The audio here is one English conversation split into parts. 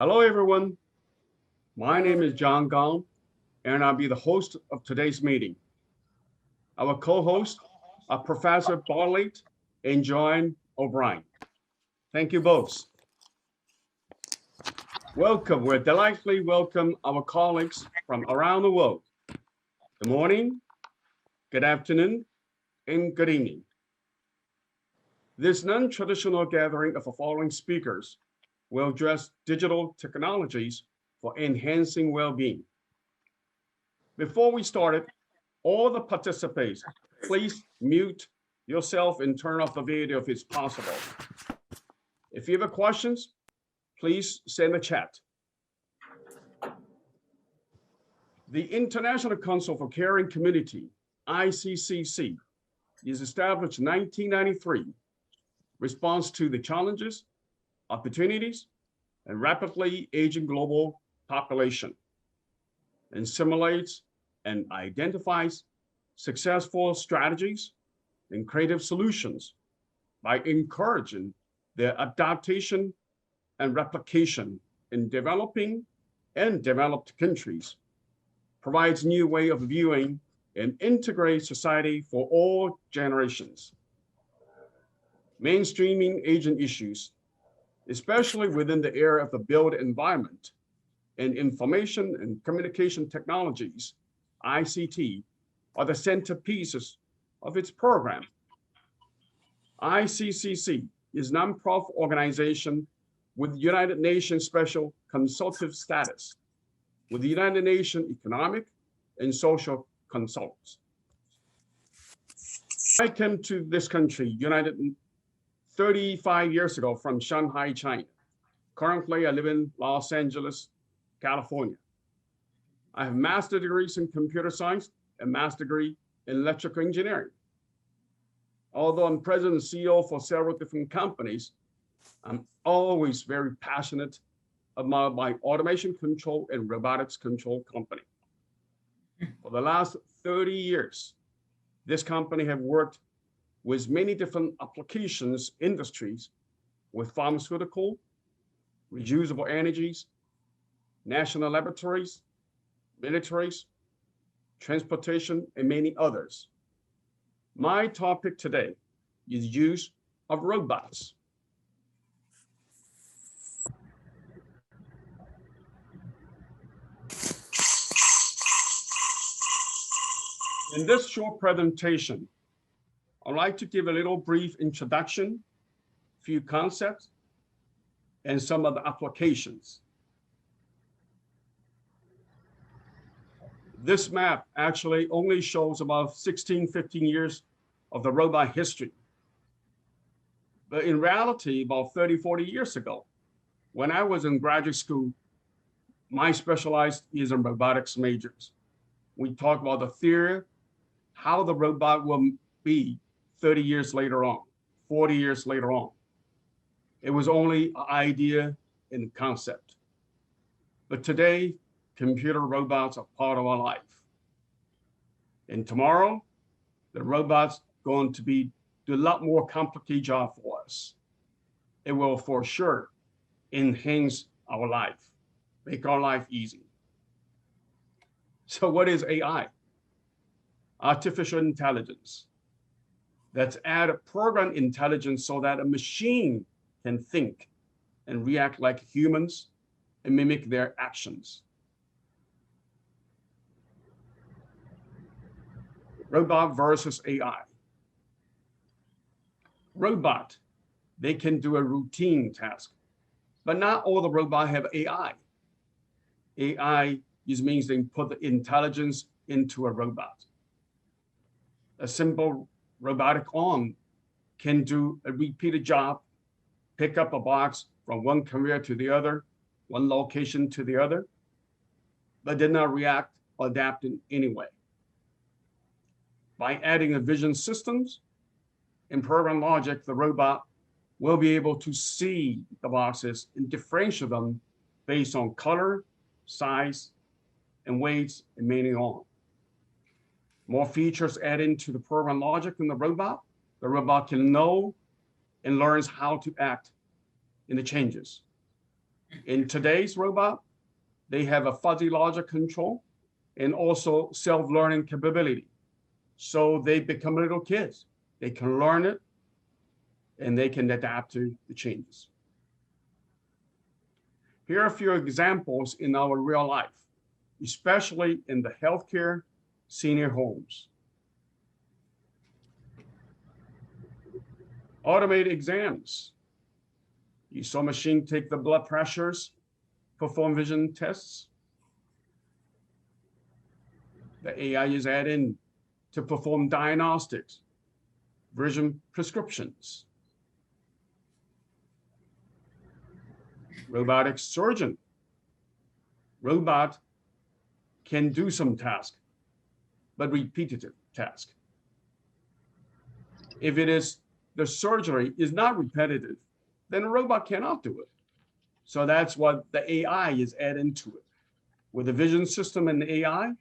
Hello, everyone. My name is John Gong, and I'll be the host of today's meeting. Our co-hosts are Professor Bartlett and John O'Brien. Thank you both. Welcome. We're delightfully welcome our colleagues from around the world. Good morning, good afternoon, and good evening. This non-traditional gathering of the following speakers will address digital technologies for enhancing well-being. Before we started, all the participants, please mute yourself and turn off the video if it's possible. If you have questions, please send a chat. The International Council for Caring Community, ICCC, is established in 1993, responds to the challenges, opportunities, and rapidly aging global population, and simulates and identifies successful strategies and creative solutions by encouraging their adaptation and replication in developing and developed countries, provides new way of viewing and integrate society for all generations. Mainstreaming aging issues, especially within the area of the built environment and information and communication technologies, ICT, are the centerpieces of its program. ICCC is a nonprofit organization with United Nations special consultative status, with the United Nations Economic and Social Consultants. I came to this country, United 35 years ago from Shanghai, China. Currently, I live in Los Angeles, California. I have master's degrees in computer science and master's degree in electrical engineering. Although I'm president and CEO for several different companies, I'm always very passionate about my automation control and robotics control company. For the last 30 years, this company have worked with many different applications industries with pharmaceutical, reusable energies, national laboratories, militaries, transportation, and many others. My topic today is use of robots. In this short presentation, I'd like to give a little brief introduction, few concepts, and some of the applications. This map actually only shows about 16, 15 years of the robot history. But in reality, about 30, 40 years ago, when I was in graduate school, my specialized is in robotics majors. We talk about the theory, how the robot will be 30 years later on, 40 years later on. It was only an idea and concept. But today, computer robots are part of our life. And tomorrow, the robots going to do a lot more complicated job for us. It will for sure enhance our life, make our life easy. So what is AI? Artificial intelligence. That's add a program intelligence so that a machine can think and react like humans and mimic their actions. Robot versus AI. Robot, they can do a routine task, but not all the robots have AI. AI just means they put the intelligence into a robot. A simple robotic arm can do a repeated job, pick up a box from one conveyor to the other, one location to the other, but did not react or adapt in any way. By adding a vision systems and program logic, the robot will be able to see the boxes and differentiate them based on color, size, and weights, and many on. More features added into the program logic in the robot can know and learns how to act in the changes. In today's robot, they have a fuzzy logic control and also self-learning capability. So they become little kids. They can learn it and they can adapt to the changes. Here are a few examples in our real life, especially in the healthcare senior homes. Automated exams. You saw a machine take the blood pressures, perform vision tests. The AI is added to perform diagnostics, vision prescriptions. Robotic surgeon. Robot can do some task, but repetitive task. If it is the surgery is not repetitive, then a robot cannot do it. So that's what the AI is added to it. With the vision system and the AI,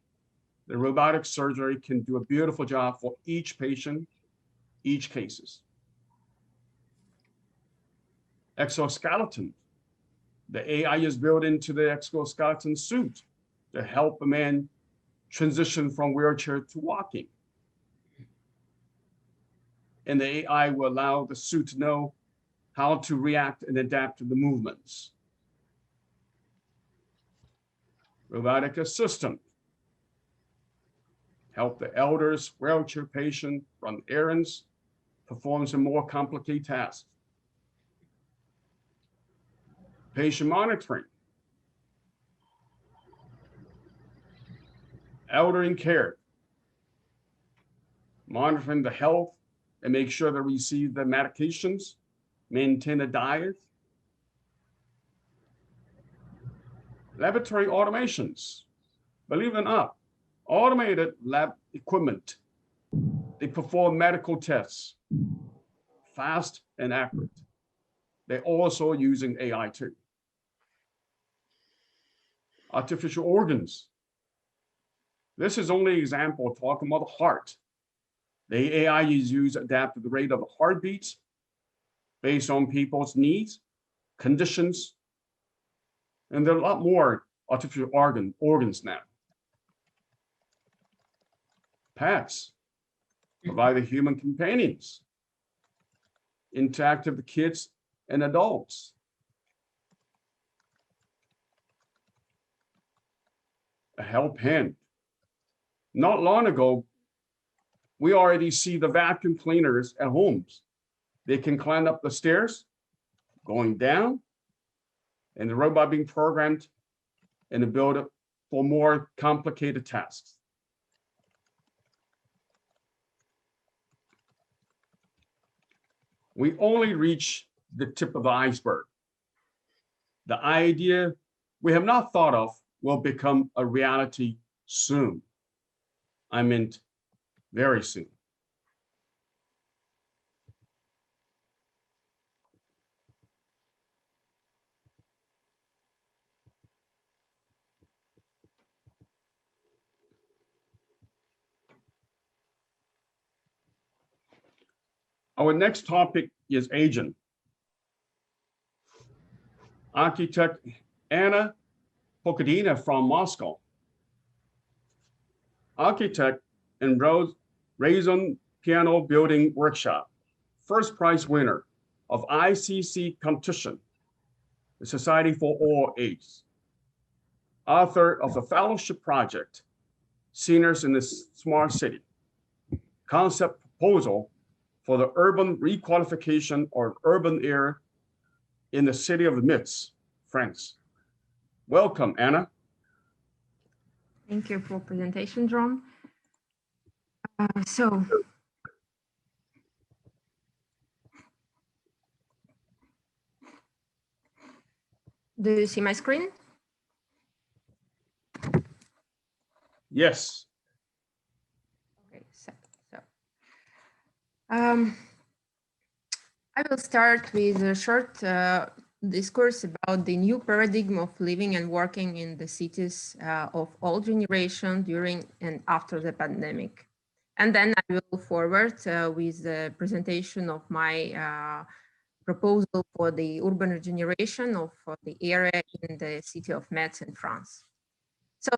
the robotic surgery can do a beautiful job for each patient, each cases. Exoskeleton. The AI is built into the exoskeleton suit to help a man transition from wheelchair to walking. And the AI will allow the suit to know how to react and adapt to the movements. Robotic assistant. Help the elders, wheelchair patient run errands, perform some more complicated tasks. Patient monitoring. Elder care. Monitoring the health and make sure they receive the medications, maintain a diet. Laboratory automations. Believe it or not, automated lab equipment. They perform medical tests, fast and accurate. They're also using AI too. Artificial organs. This is only an example talking about the heart. The AI is used to adapt to the rate of the heartbeats based on people's needs, conditions, and there are a lot more artificial organs now. Pets provide the human companions, interactive with kids and adults. A help hand. Not long ago, we already see the vacuum cleaners at homes. They can climb up the stairs, going down, and the robot being programmed and the build up for more complicated tasks. We only reach the tip of the iceberg. The idea we have not thought of will become a reality soon. I meant very soon. Our next topic is agent. Architect Anna Pokadina from Moscow. Architect and Raison Piano Building Workshop, first prize winner of ICCC competition, the Society for All Ages. Author of the fellowship project, Seniors in the Smart City, concept proposal for the urban requalification or urban area in the city of Metz, France. Welcome, Anna. Thank you for presentation, John. Do you see my screen? Yes. Okay, I will start with a short discourse about the new paradigm of living and working in the cities of all generations during and after the pandemic. And then I will forward with the presentation of my proposal for the urban regeneration of the area in the city of Metz in France. So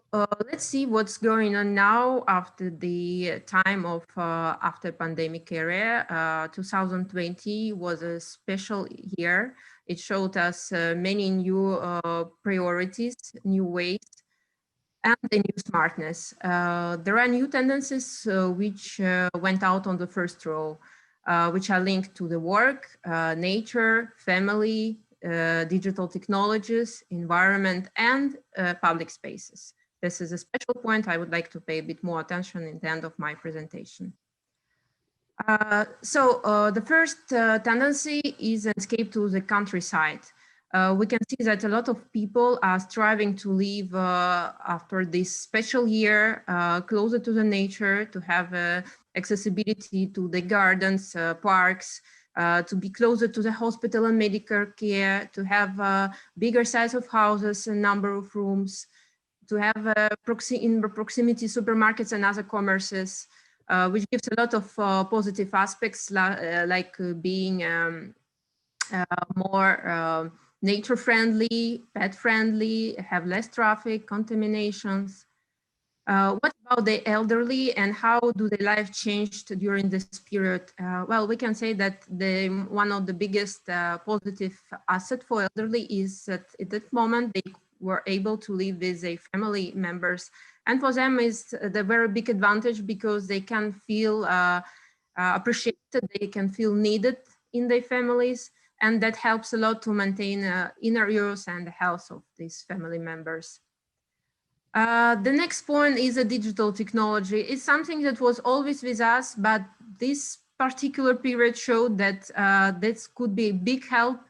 let's see what's going on now after the time of after pandemic era. 2020 was a special year. It showed us many new priorities, new ways, and the new smartness. There are new tendencies which went out on the first row, which are linked to the work, nature, family, digital technologies, environment, and public spaces. This is a special point I would like to pay a bit more attention in the end of my presentation. The first tendency is an escape to the countryside. We can see that a lot of people are striving to live after this special year closer to the nature, to have accessibility to the gardens, parks, to be closer to the hospital and medical care, to have a bigger size of houses and number of rooms, to have in proximity supermarkets and other commerces, which gives a lot of positive aspects like being more nature friendly, pet friendly, have less traffic, contaminations. What about the elderly and how do their life changed during this period? Well, we can say that one of the biggest positive asset for elderly is that at that moment they were able to live with their family members. And for them is the very big advantage because they can feel appreciated, they can feel needed in their families. And that helps a lot to maintain inner ears and the health of these family members. The next point is a digital technology. It's something that was always with us, but this particular period showed that this could be a big help,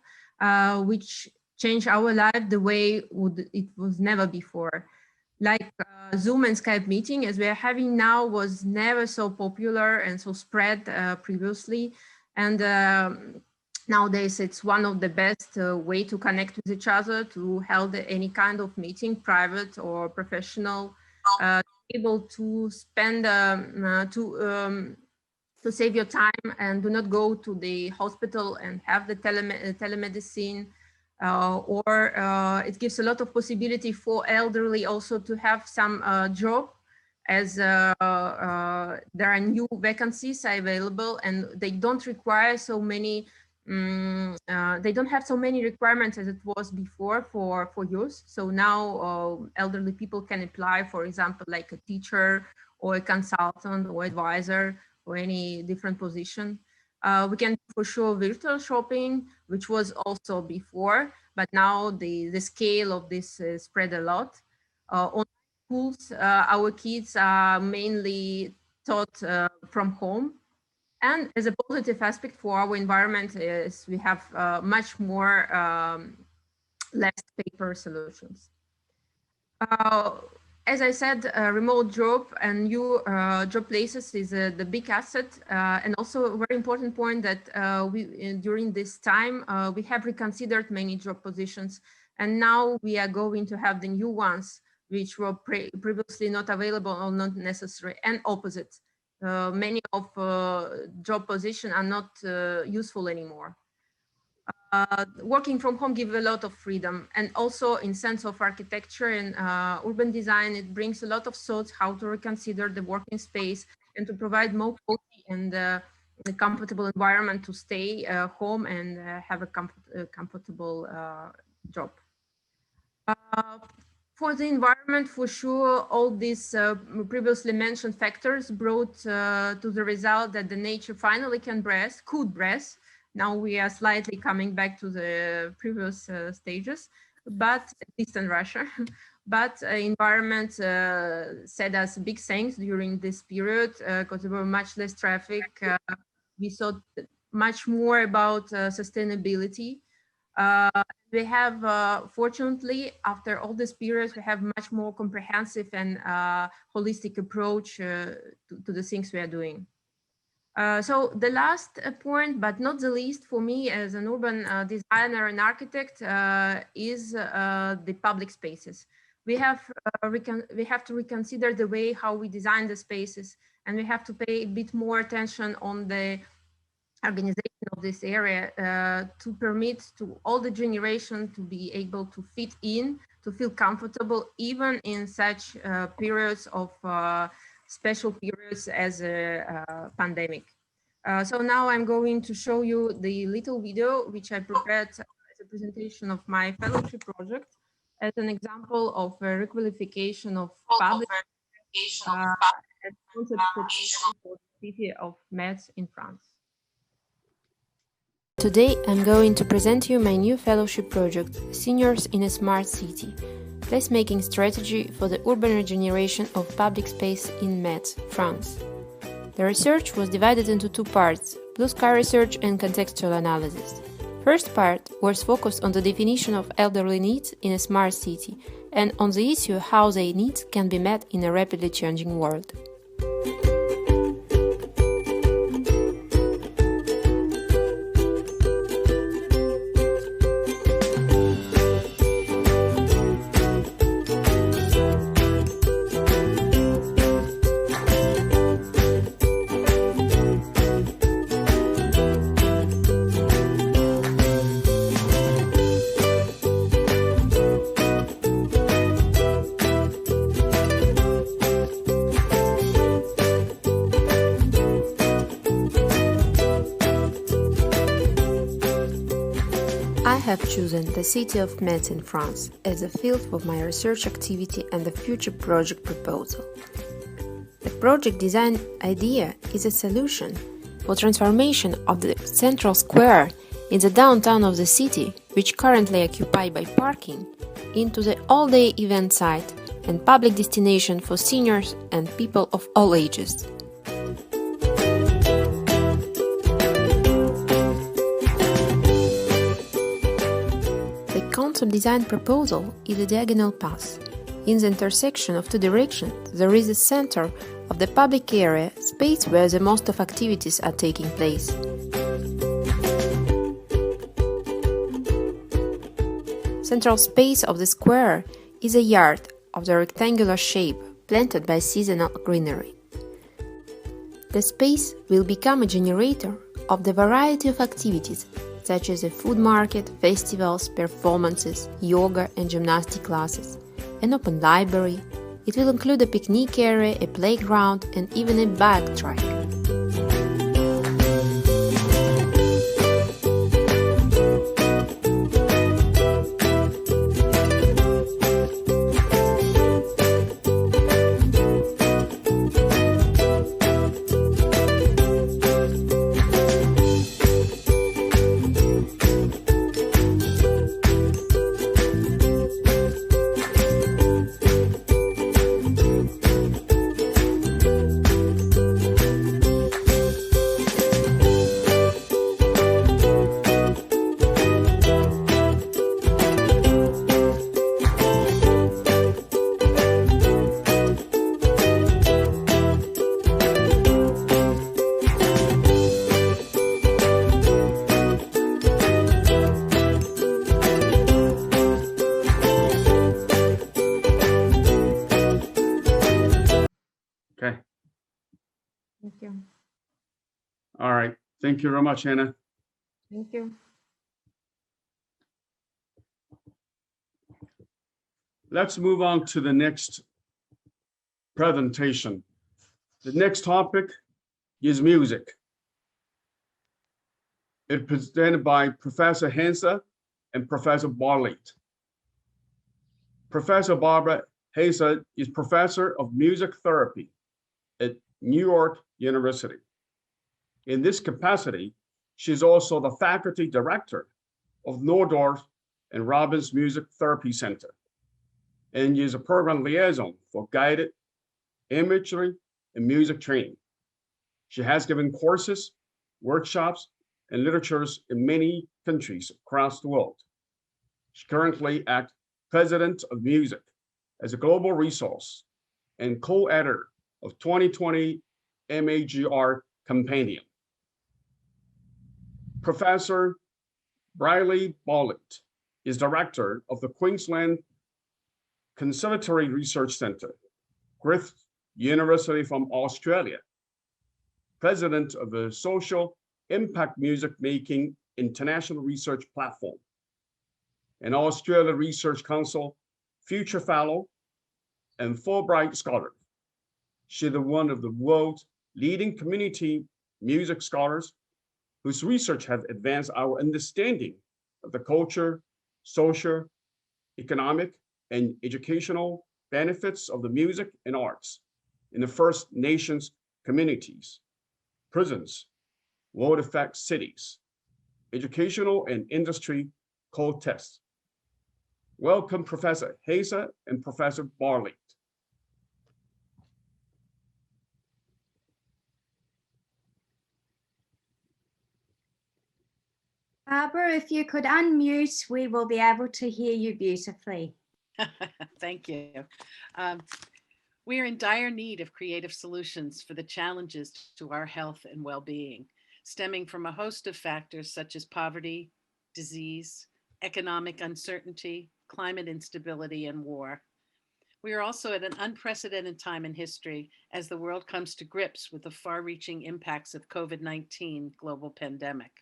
which changed our life the way it was never before. Like Zoom and Skype meeting, as we are having now, was never so popular and so spread previously. And nowadays, it's one of the best way to connect with each other, to hold any kind of meeting, private or professional, able to spend, to save your time and do not go to the hospital and have the telemedicine. It gives a lot of possibility for elderly also to have some job, as there are new vacancies available and they don't require so many they don't have so many requirements as it was before for youth. So now elderly people can apply, for example, like a teacher or a consultant or advisor or any different position. We can for sure virtual shopping, which was also before, but now the scale of this spread a lot. On schools, our kids are mainly taught from home. And as a positive aspect for our environment is we have much more less paper solutions. As I said, remote job and new job places is the big asset, and also a very important point that during this time we have reconsidered many job positions, and now we are going to have the new ones which were previously not available or not necessary, and opposite. Many of job positions are not useful anymore. Working from home gives a lot of freedom, and also in sense of architecture and urban design, it brings a lot of thoughts how to reconsider the working space and to provide more cozy and a comfortable environment to stay home and have a comfortable job. For the environment, for sure, all these previously mentioned factors brought to the result that the nature finally could breathe. Now we are slightly coming back to the previous stages, but at least in Russia. But environment said us big thanks during this period because there were much less traffic. We thought much more about sustainability. We have, fortunately, after all this period, we have much more comprehensive and holistic approach to the things we are doing. So the last point, but not the least for me as an urban designer and architect is the public spaces. We have to reconsider the way how we design the spaces, and we have to pay a bit more attention on the organization of this area to permit to all the generation to be able to fit in, to feel comfortable, even in such periods of special periods as a pandemic. So now I'm going to show you the little video which I prepared as a presentation of my fellowship project as an example of a requalification of public as concept proposal for the city of Metz in France. Today I'm going to present you my new fellowship project, Seniors in a Smart City, placemaking strategy for the urban regeneration of public space in Metz, France. The research was divided into two parts, blue sky research and contextual analysis. First part was focused on the definition of elderly needs in a smart city and on the issue how their needs can be met in a rapidly changing world. I have chosen the city of Metz in France as a field for my research activity and the future project proposal. The project design idea is a solution for transformation of the central square in the downtown of the city, which currently occupied by parking, into the all-day event site and public destination for seniors and people of all ages. The concept design proposal is a diagonal path. In the intersection of two directions, there is a center of the public area, space where the most of activities are taking place. Central space of the square is a yard of the rectangular shape, planted by seasonal greenery. The space will become a generator of the variety of activities such as a food market, festivals, performances, yoga and gymnastic classes, an open library. It will include a picnic area, a playground and even a bike track. Okay. Thank you. All right. Thank you very much, Anna. Thank you. Let's move on to the next presentation. The next topic is music. It's presented by Professor Hense and Professor Bartlett. Professor Barbara Hense is Professor of Music Therapy at New York University. In this capacity, she's also the faculty director of Nordorf and Robbins Music Therapy Center, and is a program liaison for guided imagery and music training. She has given courses, workshops, and literatures in many countries across the world. She currently acts President of Music as a global resource and co-editor of 2020 MAGR Companion. Professor Briley Bartlett is director of the Queensland Conservatory Research Centre, Griffith University from Australia, president of the Social Impact Music Making International Research Platform, an Australia Research Council Future Fellow, and Fulbright Scholar. She's one of the world's leading community music scholars whose research has advanced our understanding of the culture, social, economic, and educational benefits of the music and arts in the First Nations communities, prisons, world effect cities, educational and industry contexts. Welcome, Professor Haza and Professor Barley. Barbara, if you could unmute, we will be able to hear you beautifully. Thank you. We are in dire need of creative solutions for the challenges to our health and well-being, stemming from a host of factors such as poverty, disease, economic uncertainty, climate instability, and war. We are also at an unprecedented time in history as the world comes to grips with the far-reaching impacts of COVID-19 global pandemic.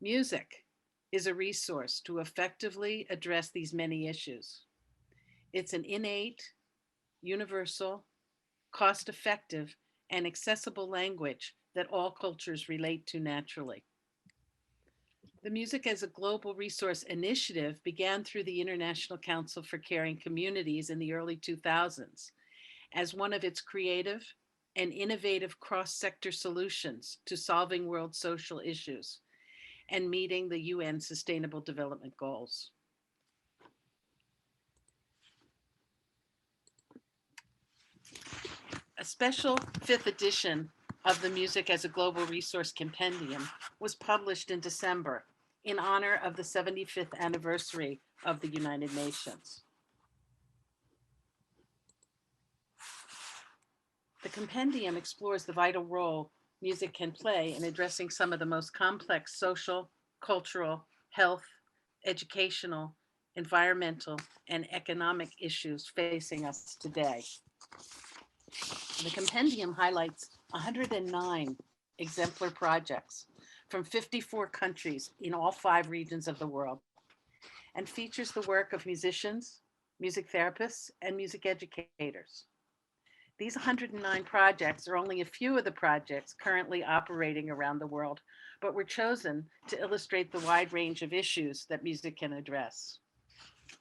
Music is a resource to effectively address these many issues. It's an innate, universal, cost-effective, and accessible language that all cultures relate to naturally. The Music as a Global Resource Initiative began through the International Council for Caring Communities in the early 2000s as one of its creative and innovative cross-sector solutions to solving world social issues and meeting the UN Sustainable Development Goals. A special 5th edition of the Music as a Global Resource Compendium was published in December in honor of the 75th anniversary of the United Nations. The compendium explores the vital role music can play in addressing some of the most complex social, cultural, health, educational, environmental, and economic issues facing us today. The compendium highlights 109 exemplar projects from 54 countries in all 5 regions of the world and features the work of musicians, music therapists, and music educators. These 109 projects are only a few of the projects currently operating around the world, but were chosen to illustrate the wide range of issues that music can address.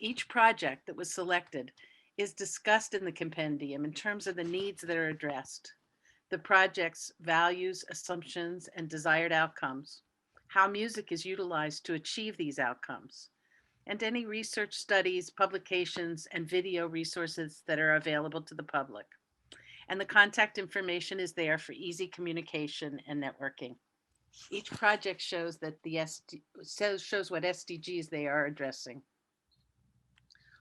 Each project that was selected is discussed in the compendium in terms of the needs that are addressed, the project's values, assumptions, and desired outcomes, how music is utilized to achieve these outcomes, and any research studies, publications, and video resources that are available to the public. And the contact information is there for easy communication and networking. Each project shows that shows what SDGs they are addressing.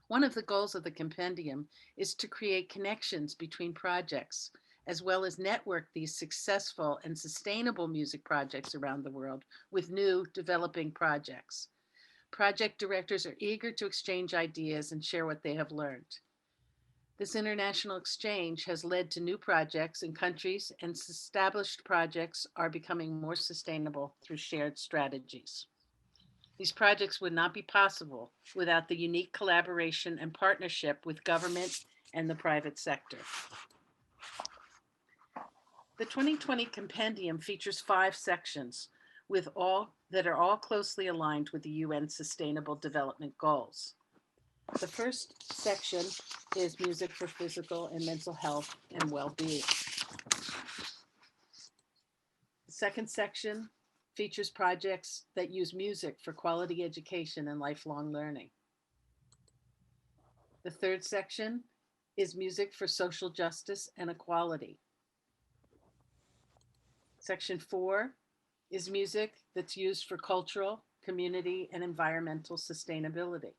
One of the goals of the compendium is to create connections between projects, as well as network these successful and sustainable music projects around the world with new developing projects. Project directors are eager to exchange ideas and share what they have learned. This international exchange has led to new projects in countries, and established projects are becoming more sustainable through shared strategies. These projects would not be possible without the unique collaboration and partnership with government and the private sector. The 2020 compendium features 5 sections that are all closely aligned with the UN Sustainable Development Goals. The first section is music for physical and mental health and well-being. The second section features projects that use music for quality education and lifelong learning. The third section is music for social justice and equality. Section 4 is music that's used for cultural, community, and environmental sustainability.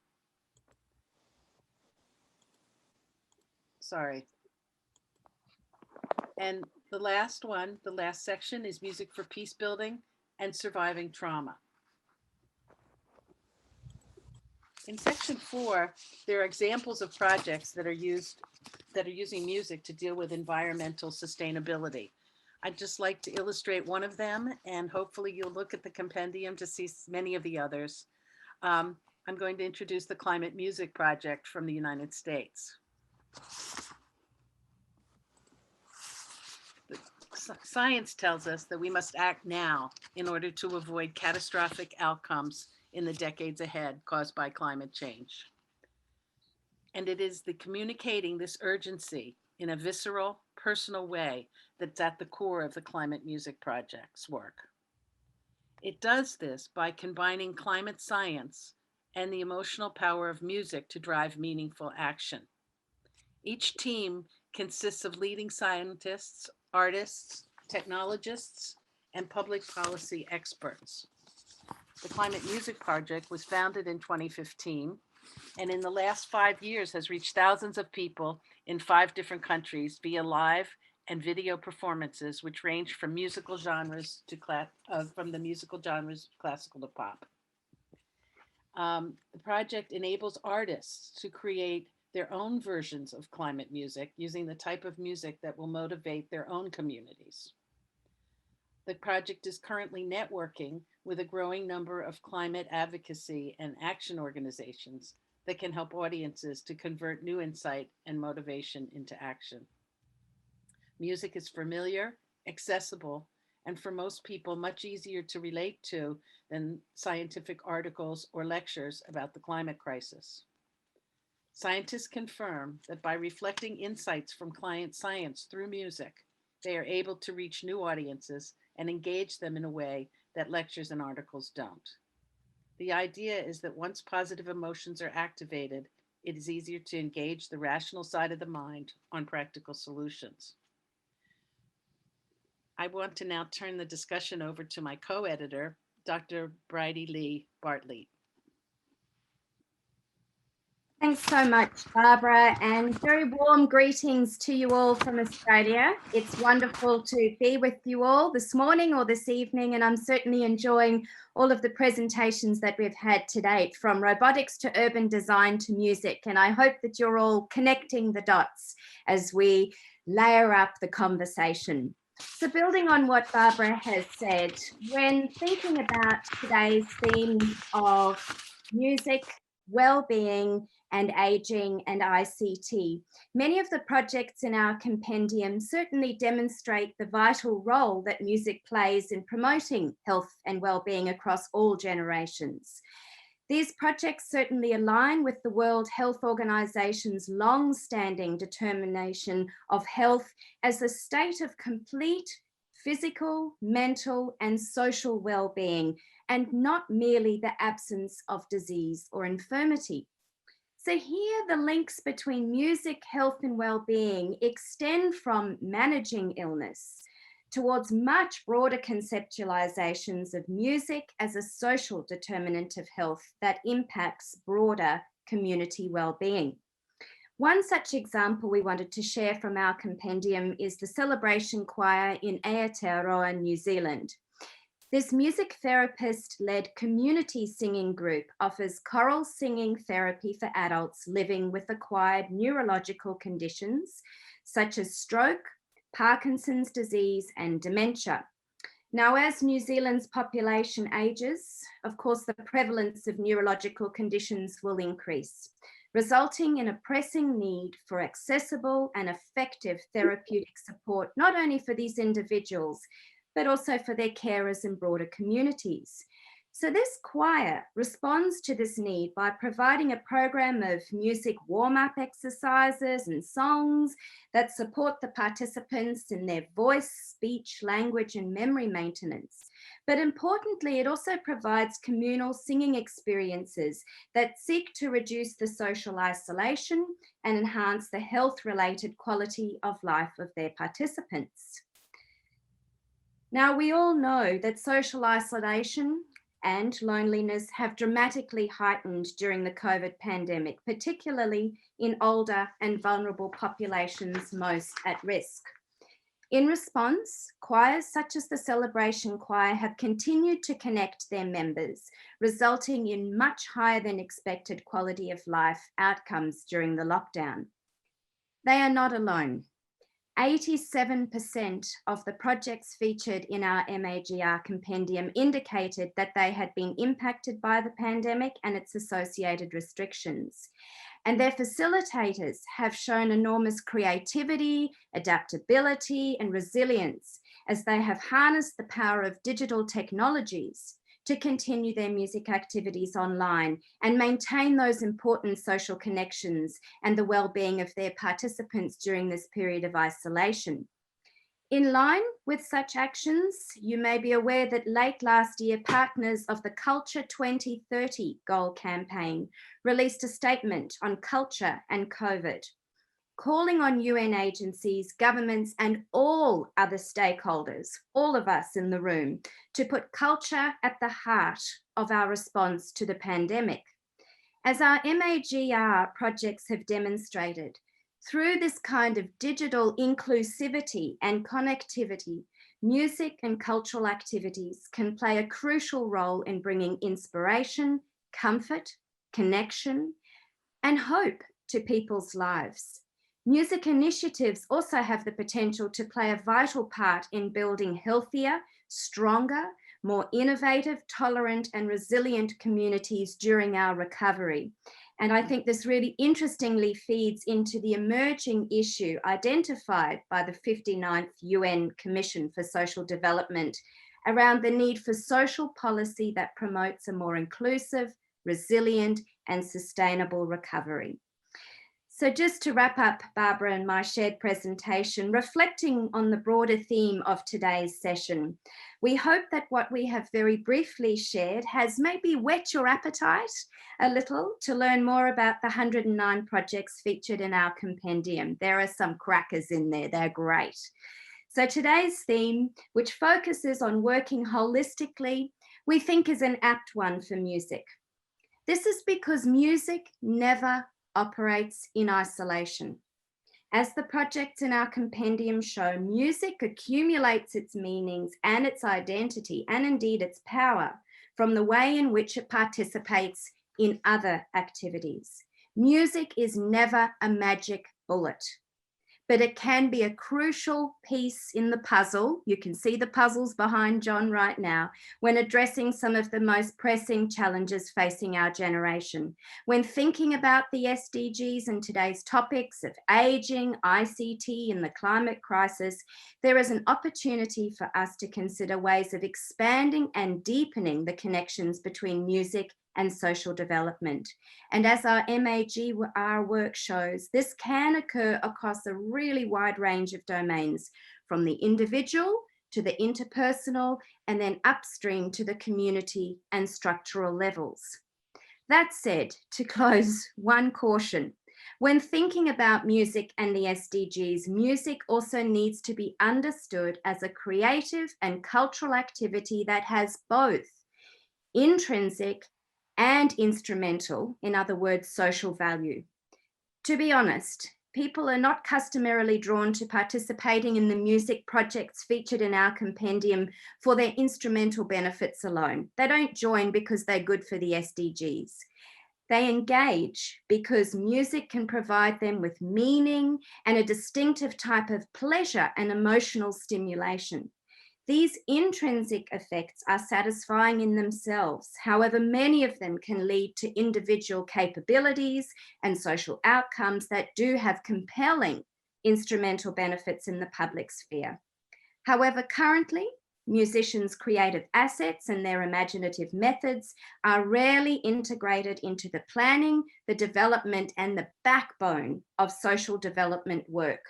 And the last section is music for peace building and surviving trauma. In section 4, there are examples of projects that are using music to deal with environmental sustainability. I'd just like to illustrate one of them, and hopefully you'll look at the compendium to see many of the others. I'm going to introduce the Climate Music Project from the United States. Science tells us that we must act now in order to avoid catastrophic outcomes in the decades ahead caused by climate change. And it is the communicating this urgency in a visceral, personal way that's at the core of the Climate Music Project's work. It does this by combining climate science and the emotional power of music to drive meaningful action. Each team consists of leading scientists, artists, technologists, and public policy experts. The Climate Music Project was founded in 2015, and in the last 5 years has reached thousands of people in 5 different countries via live and video performances, which range from musical genres to classical to pop. The project enables artists to create their own versions of climate music using the type of music that will motivate their own communities. The project is currently networking with a growing number of climate advocacy and action organizations that can help audiences to convert new insight and motivation into action. Music is familiar, accessible, and for most people much easier to relate to than scientific articles or lectures about the climate crisis. Scientists confirm that by reflecting insights from climate science through music, they are able to reach new audiences and engage them in a way that lectures and articles don't. The idea is that once positive emotions are activated, it is easier to engage the rational side of the mind on practical solutions. I want to now turn the discussion over to my co-editor, Dr. Bridie Lee Bartlett. Thanks so much, Barbara, and very warm greetings to you all from Australia. It's wonderful to be with you all this morning or this evening, and I'm certainly enjoying all of the presentations that we've had to date, from robotics to urban design to music, and I hope that you're all connecting the dots as we layer up the conversation. So building on what Barbara has said, when thinking about today's theme of music, well-being, and aging and ICT, many of the projects in our compendium certainly demonstrate the vital role that music plays in promoting health and well-being across all generations. These projects certainly align with the World Health Organization's long-standing determination of health as a state of complete physical, mental, and social well-being, and not merely the absence of disease or infirmity. So here the links between music, health, and well-being extend from managing illness towards much broader conceptualizations of music as a social determinant of health that impacts broader community well-being. One such example we wanted to share from our compendium is the Celebration Choir in Aotearoa, New Zealand. This music therapist-led community singing group offers choral singing therapy for adults living with acquired neurological conditions such as stroke, Parkinson's disease, and dementia. Now, as New Zealand's population ages, of course, the prevalence of neurological conditions will increase, resulting in a pressing need for accessible and effective therapeutic support, not only for these individuals, but also for their carers and broader communities. So this choir responds to this need by providing a program of music warm-up exercises and songs that support the participants in their voice, speech, language, and memory maintenance. But importantly, it also provides communal singing experiences that seek to reduce the social isolation and enhance the health-related quality of life of their participants. Now, we all know that social isolation and loneliness have dramatically heightened during the COVID pandemic, particularly in older and vulnerable populations most at risk. In response, choirs such as the Celebration Choir have continued to connect their members, resulting in much higher than expected quality of life outcomes during the lockdown. They are not alone. 87% of the projects featured in our MAGR compendium indicated that they had been impacted by the pandemic and its associated restrictions. And their facilitators have shown enormous creativity, adaptability, and resilience as they have harnessed the power of digital technologies to continue their music activities online and maintain those important social connections and the well-being of their participants during this period of isolation. In line with such actions, you may be aware that late last year, partners of the Culture 2030 goal campaign released a statement on culture and COVID, calling on UN agencies, governments, and all other stakeholders, all of us in the room, to put culture at the heart of our response to the pandemic. As our MAGR projects have demonstrated, through this kind of digital inclusivity and connectivity, music and cultural activities can play a crucial role in bringing inspiration, comfort, connection, and hope to people's lives. Music initiatives also have the potential to play a vital part in building healthier, stronger, more innovative, tolerant, and resilient communities during our recovery. And I think this really interestingly feeds into the emerging issue identified by the 59th UN Commission for Social Development around the need for social policy that promotes a more inclusive, resilient, and sustainable recovery. So just to wrap up, Barbara, and my shared presentation, reflecting on the broader theme of today's session, we hope that what we have very briefly shared has maybe whet your appetite a little to learn more about the 109 projects featured in our compendium. There are some crackers in there, they're great. So today's theme, which focuses on working holistically, we think is an apt one for music. This is because music never operates in isolation. As the projects in our compendium show, music accumulates its meanings and its identity, and indeed its power, from the way in which it participates in other activities. Music is never a magic bullet, but it can be a crucial piece in the puzzle. You can see the puzzles behind John right now when addressing some of the most pressing challenges facing our generation. When thinking about the SDGs and today's topics of aging, ICT, and the climate crisis, there is an opportunity for us to consider ways of expanding and deepening the connections between music and social development. And as our MAGR work shows, this can occur across a really wide range of domains, from the individual to the interpersonal, and then upstream to the community and structural levels. That said, to close, one caution. When thinking about music and the SDGs, music also needs to be understood as a creative and cultural activity that has both intrinsic and instrumental, in other words, social value. To be honest, people are not customarily drawn to participating in the music projects featured in our compendium for their instrumental benefits alone. They don't join because they're good for the SDGs. They engage because music can provide them with meaning and a distinctive type of pleasure and emotional stimulation. These intrinsic effects are satisfying in themselves. However, many of them can lead to individual capabilities and social outcomes that do have compelling instrumental benefits in the public sphere. However, currently, musicians' creative assets and their imaginative methods are rarely integrated into the planning, the development, and the backbone of social development work,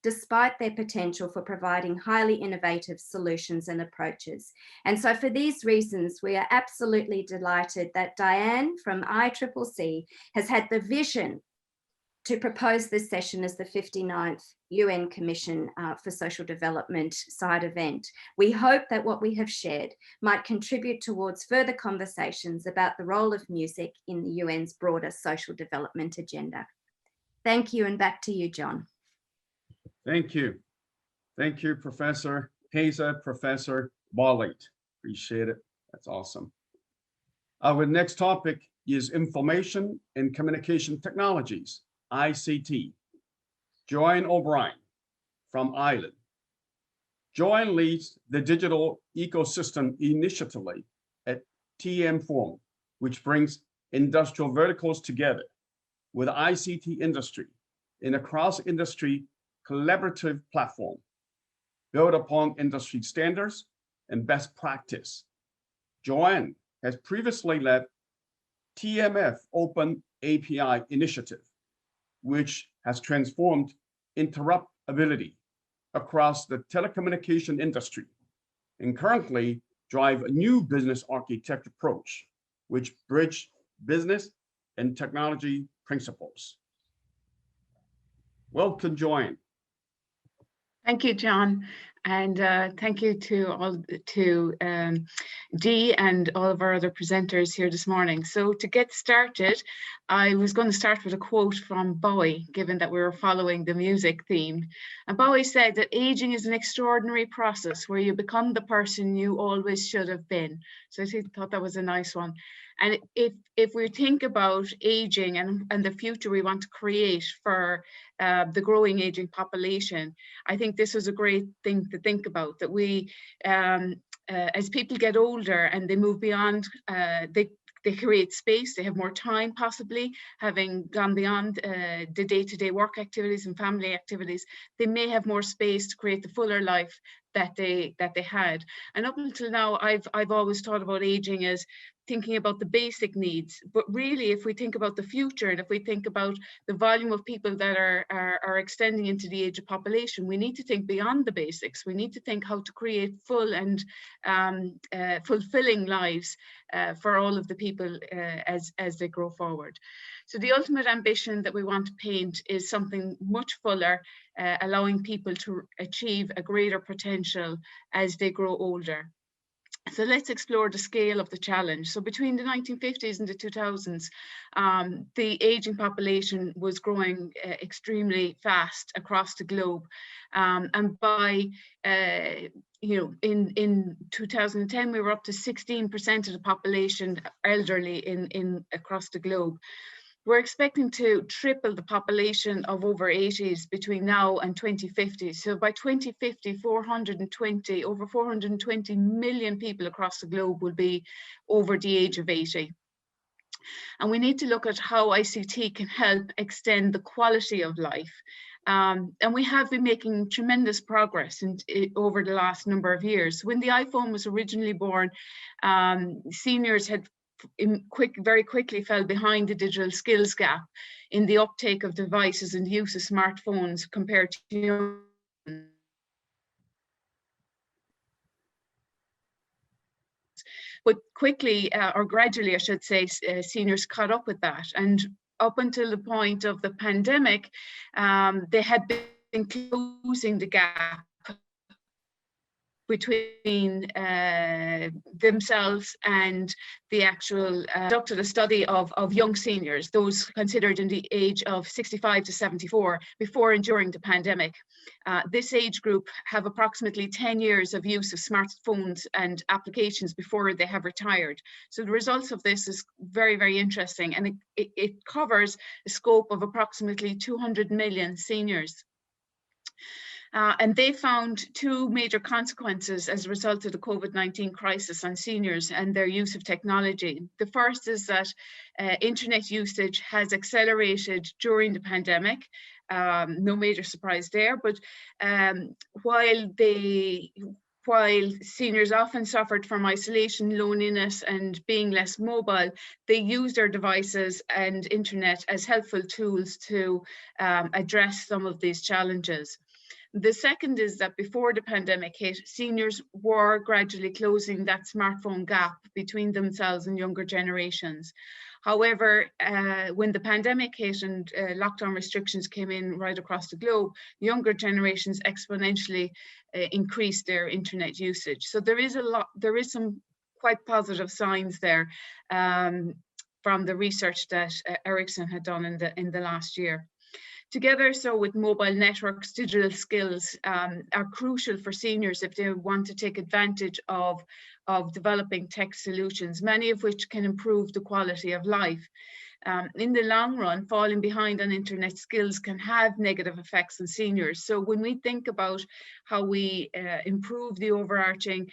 despite their potential for providing highly innovative solutions and approaches. And so for these reasons, we are absolutely delighted that Diane from ICCC has had the vision to propose this session as the 59th UN Commission for Social Development side event. We hope that what we have shared might contribute towards further conversations about the role of music in the UN's broader social development agenda. Thank you, and back to you, John. Thank you. Thank you, Professor Haza, Professor Bollight. Appreciate it. That's awesome. Our next topic is Information and Communication Technologies, ICT. Joanne O'Brien from Ireland. Joanne leads the Digital Ecosystem Initiative at TM Forum, which brings industrial verticals together with ICT industry in a cross-industry collaborative platform built upon industry standards and best practice. Joanne has previously led TMF Open API Initiative, which has transformed interoperability across the telecommunication industry and currently drive a new business architect approach, which bridge business and technology principles. Welcome, Joanne. Thank you, John, and thank you to Dee and all of our other presenters here this morning. So to get started, I was going to start with a quote from Bowie, given that we were following the music theme. And Bowie said that aging is an extraordinary process where you become the person you always should have been. So I thought that was a nice one. And if we think about aging and the future we want to create for the growing aging population, I think this was a great thing to think about, that we, as people get older and they move beyond, they create space, they have more time possibly, having gone beyond the day-to-day work activities and family activities, they may have more space to create the fuller life that they had. And up until now, I've always thought about aging as thinking about the basic needs, but really if we think about the future and if we think about the volume of people that are extending into the age of population, we need to think beyond the basics. We need to think how to create full and fulfilling lives for all of the people as they grow forward. So the ultimate ambition that we want to paint is something much fuller, allowing people to achieve a greater potential as they grow older. So let's explore the scale of the challenge. So between the 1950s and the 2000s, the aging population was growing extremely fast across the globe. And by, in 2010, we were up to 16% of the population elderly across the globe. We're expecting to triple the population of over 80s between now and 2050. So by 2050, over 420 million people across the globe will be over the age of 80. And we need to look at how ICT can help extend the quality of life. And we have been making tremendous progress over the last number of years. When the iPhone was originally born, seniors had very quickly fell behind the digital skills gap in the uptake of devices and the use of smartphones compared to but quickly or gradually, I should say, seniors caught up with that. And up until the point of the pandemic, they had been closing the gap between themselves and the actual, conducted a study of young seniors, those considered in the age of 65 to 74, before and during the pandemic. This age group have approximately 10 years of use of smartphones and applications before they have retired. So the results of this is very, very interesting, and it covers a scope of approximately 200 million seniors. And they found two major consequences as a result of the COVID-19 crisis on seniors and their use of technology. The first is that internet usage has accelerated during the pandemic. No major surprise there, but while seniors often suffered from isolation, loneliness, and being less mobile, they used their devices and internet as helpful tools to address some of these challenges. The second is that before the pandemic hit, seniors were gradually closing that smartphone gap between themselves and younger generations. However, when the pandemic hit and lockdown restrictions came in right across the globe, younger generations exponentially increased their internet usage. So there is some quite positive signs there from the research that Ericsson had done in the last year. Together, so with mobile networks, digital skills are crucial for seniors if they want to take advantage of developing tech solutions, many of which can improve the quality of life. in the long run, falling behind on internet skills can have negative effects on seniors. So when we think about how we improve the overarching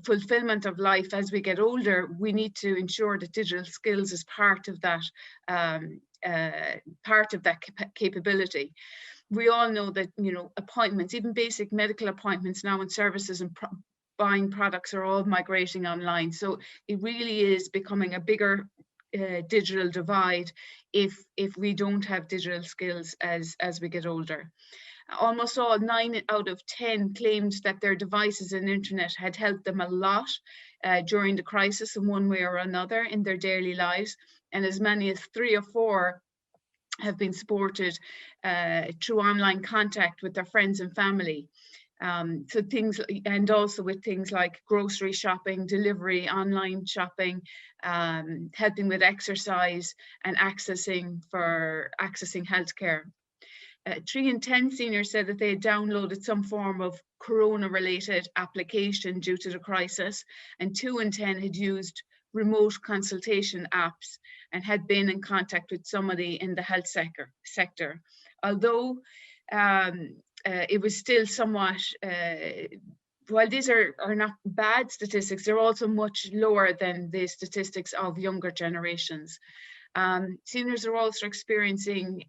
fulfillment of life as we get older, we need to ensure that digital skills is part of that capability. We all know that, you know, appointments, even basic medical appointments now and services and buying products are all migrating online. So it really is becoming a bigger digital divide if we don't have digital skills as we get older. Almost all 9 out of 10 claimed that their devices and internet had helped them a lot during the crisis in one way or another in their daily lives, and as many as 3 or 4 have been supported through online contact with their friends and family. So things, and also with things like grocery shopping, delivery, online shopping, helping with exercise and accessing healthcare. 3 in 10 seniors said that they had downloaded some form of corona-related application due to the crisis, and 2 in 10 had used remote consultation apps and had been in contact with somebody in the health sector. Although it was still somewhat, while these are not bad statistics, they're also much lower than the statistics of younger generations. Seniors are also experiencing,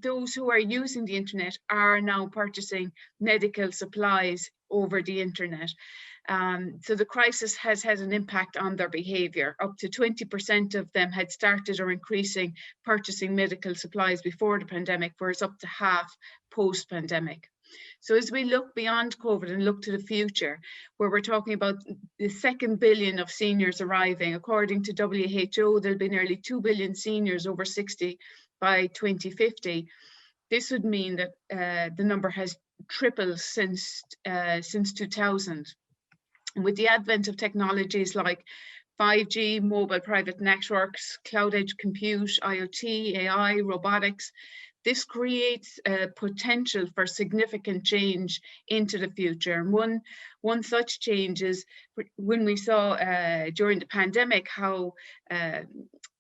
those who are using the internet are now purchasing medical supplies over the internet. So the crisis has had an impact on their behaviour. Up to 20% of them had started or increasing purchasing medical supplies before the pandemic, whereas up to half post-pandemic. So as we look beyond COVID and look to the future, where we're talking about the 2 billion of seniors arriving, according to WHO, there'll be nearly 2 billion seniors over 60 by 2050. This would mean that the number has tripled since 2000. And with the advent of technologies like 5G, mobile private networks, cloud edge compute, IoT, AI, robotics, this creates a potential for significant change into the future. And one such change is when we saw during the pandemic how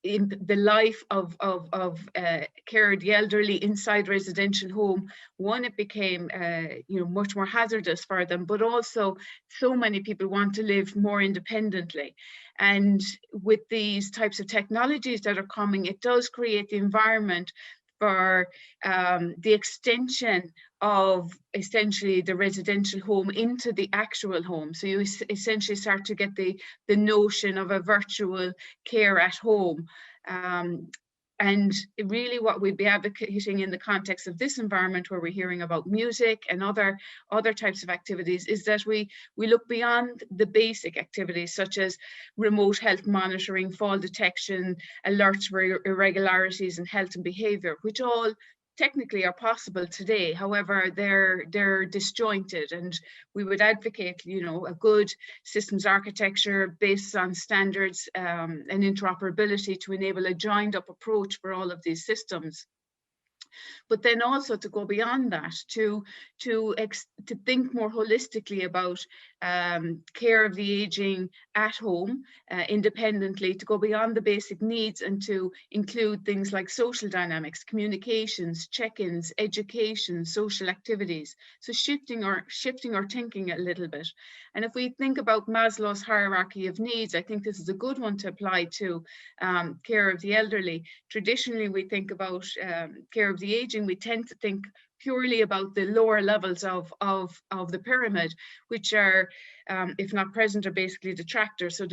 in the life of care of the elderly inside residential home, one, it became much more hazardous for them, but also so many people want to live more independently. And with these types of technologies that are coming, it does create the environment for the extension of essentially the residential home into the actual home. So you essentially start to get the notion of a virtual care at home. And really what we'd be advocating in the context of this environment where we're hearing about music and other types of activities is that we look beyond the basic activities such as remote health monitoring, fall detection, alerts for irregularities in health and behavior, which all technically are possible today. However, they're disjointed, and we would advocate, a good systems architecture based on standards and interoperability to enable a joined up approach for all of these systems. But then also to go beyond that, to think more holistically about care of the aging at home, independently, to go beyond the basic needs and to include things like social dynamics, communications, check-ins, education, social activities. So shifting our thinking a little bit. And if we think about Maslow's hierarchy of needs, I think this is a good one to apply to care of the elderly. Traditionally, we think about care of the aging, we tend to think purely about the lower levels of the pyramid, which are, if not present, are basically detractors. So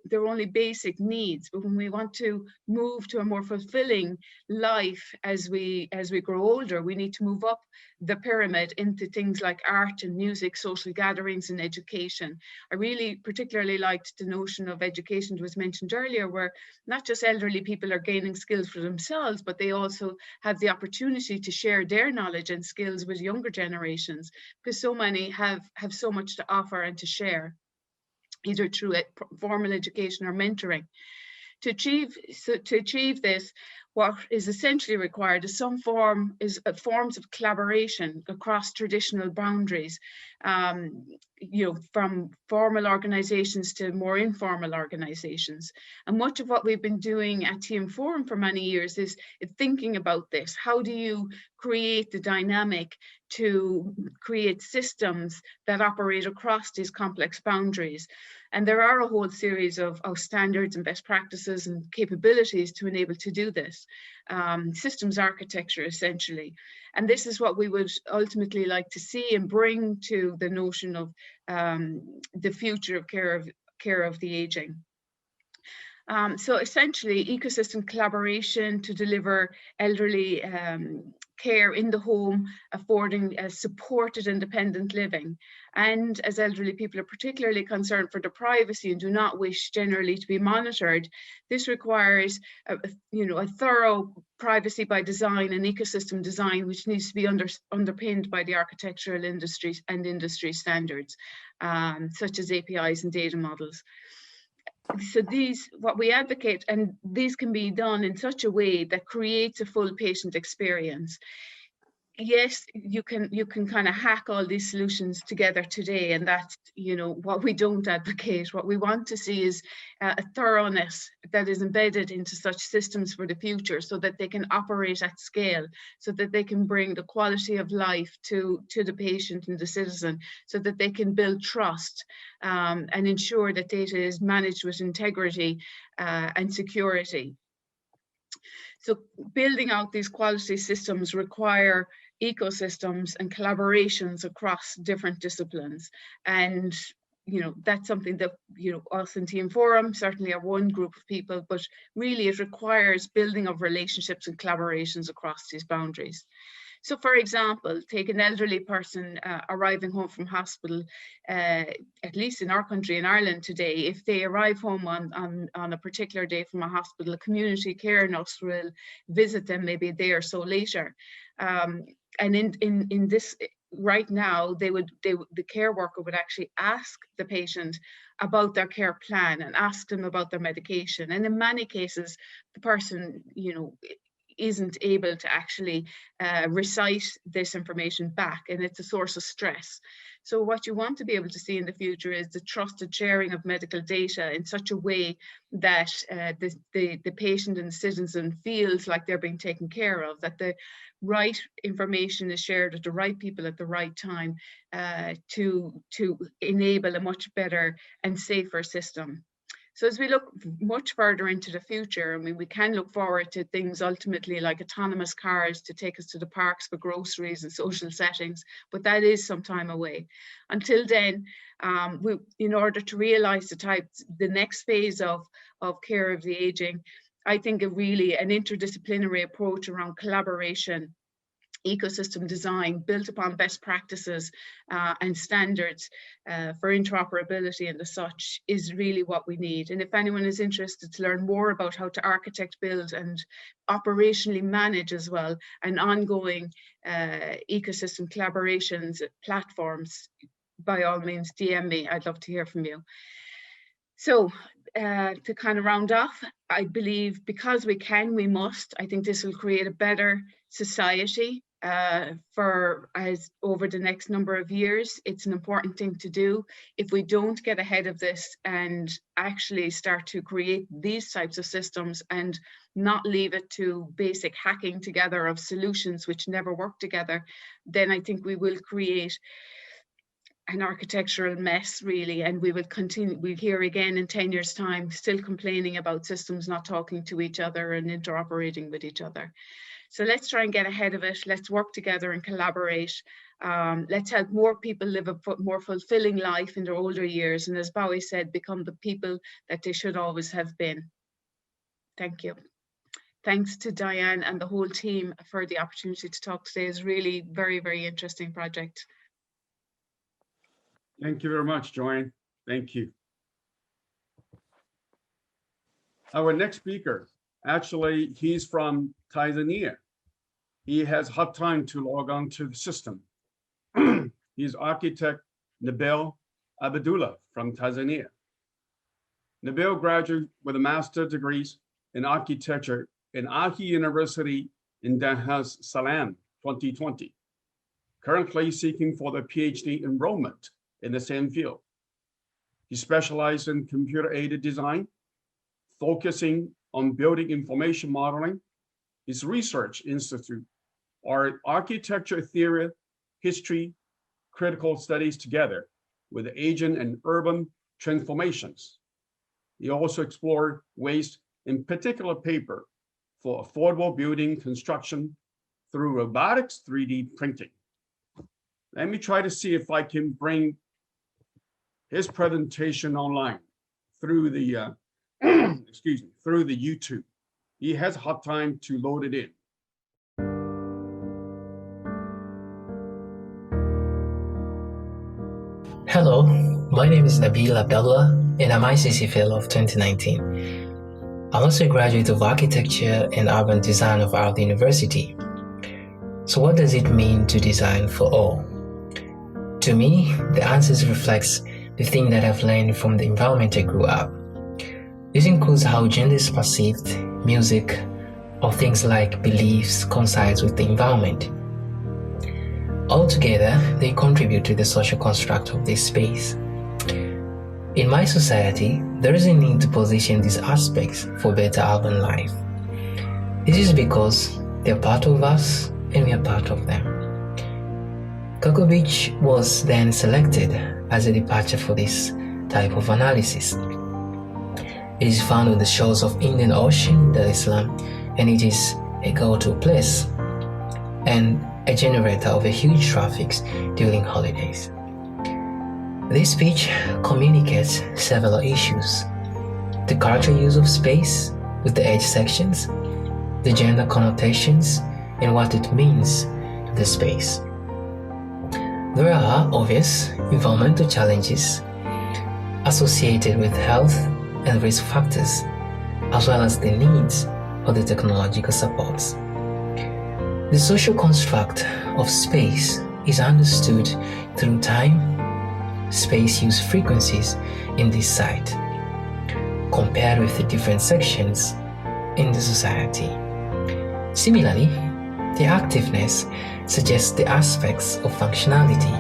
they're only basic needs. But when we want to move to a more fulfilling life as we grow older, we need to move up the pyramid into things like art and music, social gatherings, and education. I really particularly liked the notion of education that was mentioned earlier, where not just elderly people are gaining skills for themselves, but they also have the opportunity to share their knowledge and skills with younger generations, because so many have so much to offer and to share, either through formal education or mentoring. To achieve this, what is essentially required is forms of collaboration across traditional boundaries, you know, from formal organizations to more informal organizations. And much of what we've been doing at TM Forum for many years is thinking about this. How do you create the dynamic to create systems that operate across these complex boundaries? And there are a whole series of standards and best practices and capabilities to enable to do this. Systems architecture, essentially. And this is what we would ultimately like to see and bring to the notion of the future of care of the aging. So essentially, ecosystem collaboration to deliver elderly care in the home, affording supported independent living. And as elderly people are particularly concerned for their privacy and do not wish generally to be monitored, this requires you know, a thorough privacy by design and ecosystem design, which needs to be underpinned by the architectural industries and industry standards, such as APIs and data models. So these, what we advocate, and these can be done in such a way that creates a full patient experience. Yes, you can kind of hack all these solutions together today, and that's, you know, what we don't advocate. What we want to see is a thoroughness that is embedded into such systems for the future, so that they can operate at scale, so that they can bring the quality of life to the patient and the citizen, so that they can build trust and ensure that data is managed with integrity and security. So building out these quality systems require ecosystems and collaborations across different disciplines. And, you know, that's something that, you know, us in TM Forum certainly are one group of people, but really it requires building of relationships and collaborations across these boundaries. So for example, take an elderly person arriving home from hospital, at least in our country, in Ireland today, if they arrive home on a particular day from a hospital, a community care nurse will visit them maybe a day or so later. And in this, right now, the care worker would actually ask the patient about their care plan and ask them about their medication. And in many cases, the person, you know, isn't able to actually recite this information back, and it's a source of stress. So what you want to be able to see in the future is the trusted sharing of medical data in such a way that the patient and the citizen feels like they're being taken care of, that the right information is shared with the right people at the right time to enable a much better and safer system. So as we look much further into the future, I mean, we can look forward to things ultimately like autonomous cars to take us to the parks for groceries and social settings, but that is some time away. Until then, in order to realize the next phase of care of the aging, I think an interdisciplinary approach around collaboration, ecosystem design built upon best practices and standards for interoperability and as such is really what we need. And if anyone is interested to learn more about how to architect, build and operationally manage as well an ongoing ecosystem collaborations platforms, by all means DM me, I'd love to hear from you. So to kind of round off, I believe because we can, we must. I think this will create a better society over the next number of years. It's an important thing to do. If we don't get ahead of this and actually start to create these types of systems and not leave it to basic hacking together of solutions which never work together, then I think we will create an architectural mess, really, and we will continue. We'll hear again in 10 years' time still complaining about systems not talking to each other and interoperating with each other. So let's try and get ahead of it. Let's work together and collaborate. Let's help more people live a more fulfilling life in their older years, and as Bowie said, become the people that they should always have been. Thank you. Thanks to Diane and the whole team for the opportunity to talk today. It's really very, very interesting project. Thank you very much, Joanne. Thank you. Our next speaker, actually, he's from Tanzania. He has hard time to log on to the system. He's architect Nabil Abdullah from Tanzania. Nabil graduated with a master's degrees in architecture in Ahi University in Dar es Salaam, 2020. Currently seeking for the PhD enrollment in the same field. He specialized in computer-aided design, focusing on building information modeling. His research institute are architecture theory, history, critical studies together with aging and urban transformations. He also explored ways, in particular paper, for affordable building construction through robotics 3D printing. Let me try to see if I can bring his presentation online through the, excuse me, through the YouTube. He has hard time to load it in. Hello, my name is Nabil Abdallah and I'm ICCC Fellow of 2019. I'm also a graduate of Architecture and Urban Design of Aalto University. So what does it mean to design for all? To me, the answers reflects the thing that I've learned from the environment I grew up. This includes how gender is perceived, music, or things like beliefs coincides with the environment. Altogether, they contribute to the social construct of this space. In my society, there is a need to position these aspects for better urban life. This is because they're part of us and we are part of them. Cocoa Beach was then selected as a departure for this type of analysis. It is found on the shores of Indian Ocean, Dar es Salaam, and it is a go-to place and a generator of a huge traffic during holidays. This beach communicates several issues: the cultural use of space with the edge sections, the gender connotations, and what it means to the space. There are obvious environmental challenges associated with health and risk factors, as well as the needs for the technological supports. The social construct of space is understood through time, space use frequencies in this site, compared with the different sections in the society. Similarly, the activeness suggests the aspects of functionality,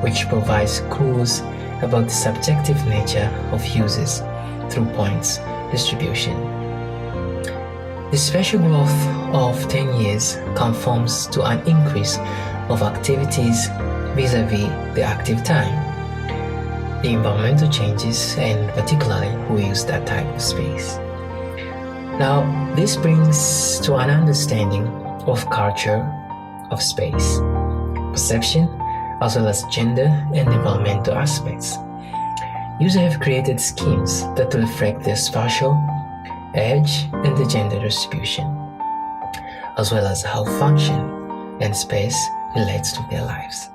which provides clues about the subjective nature of uses through points distribution. The special growth of 10 years conforms to an increase of activities vis-a-vis the active time, the environmental changes, and particularly who use that type of space. Now, this brings to an understanding of culture of space, perception, as well as gender and environmental aspects. Users have created schemes that reflect their spatial, edge, and the gender distribution, as well as how function and space relates to their lives.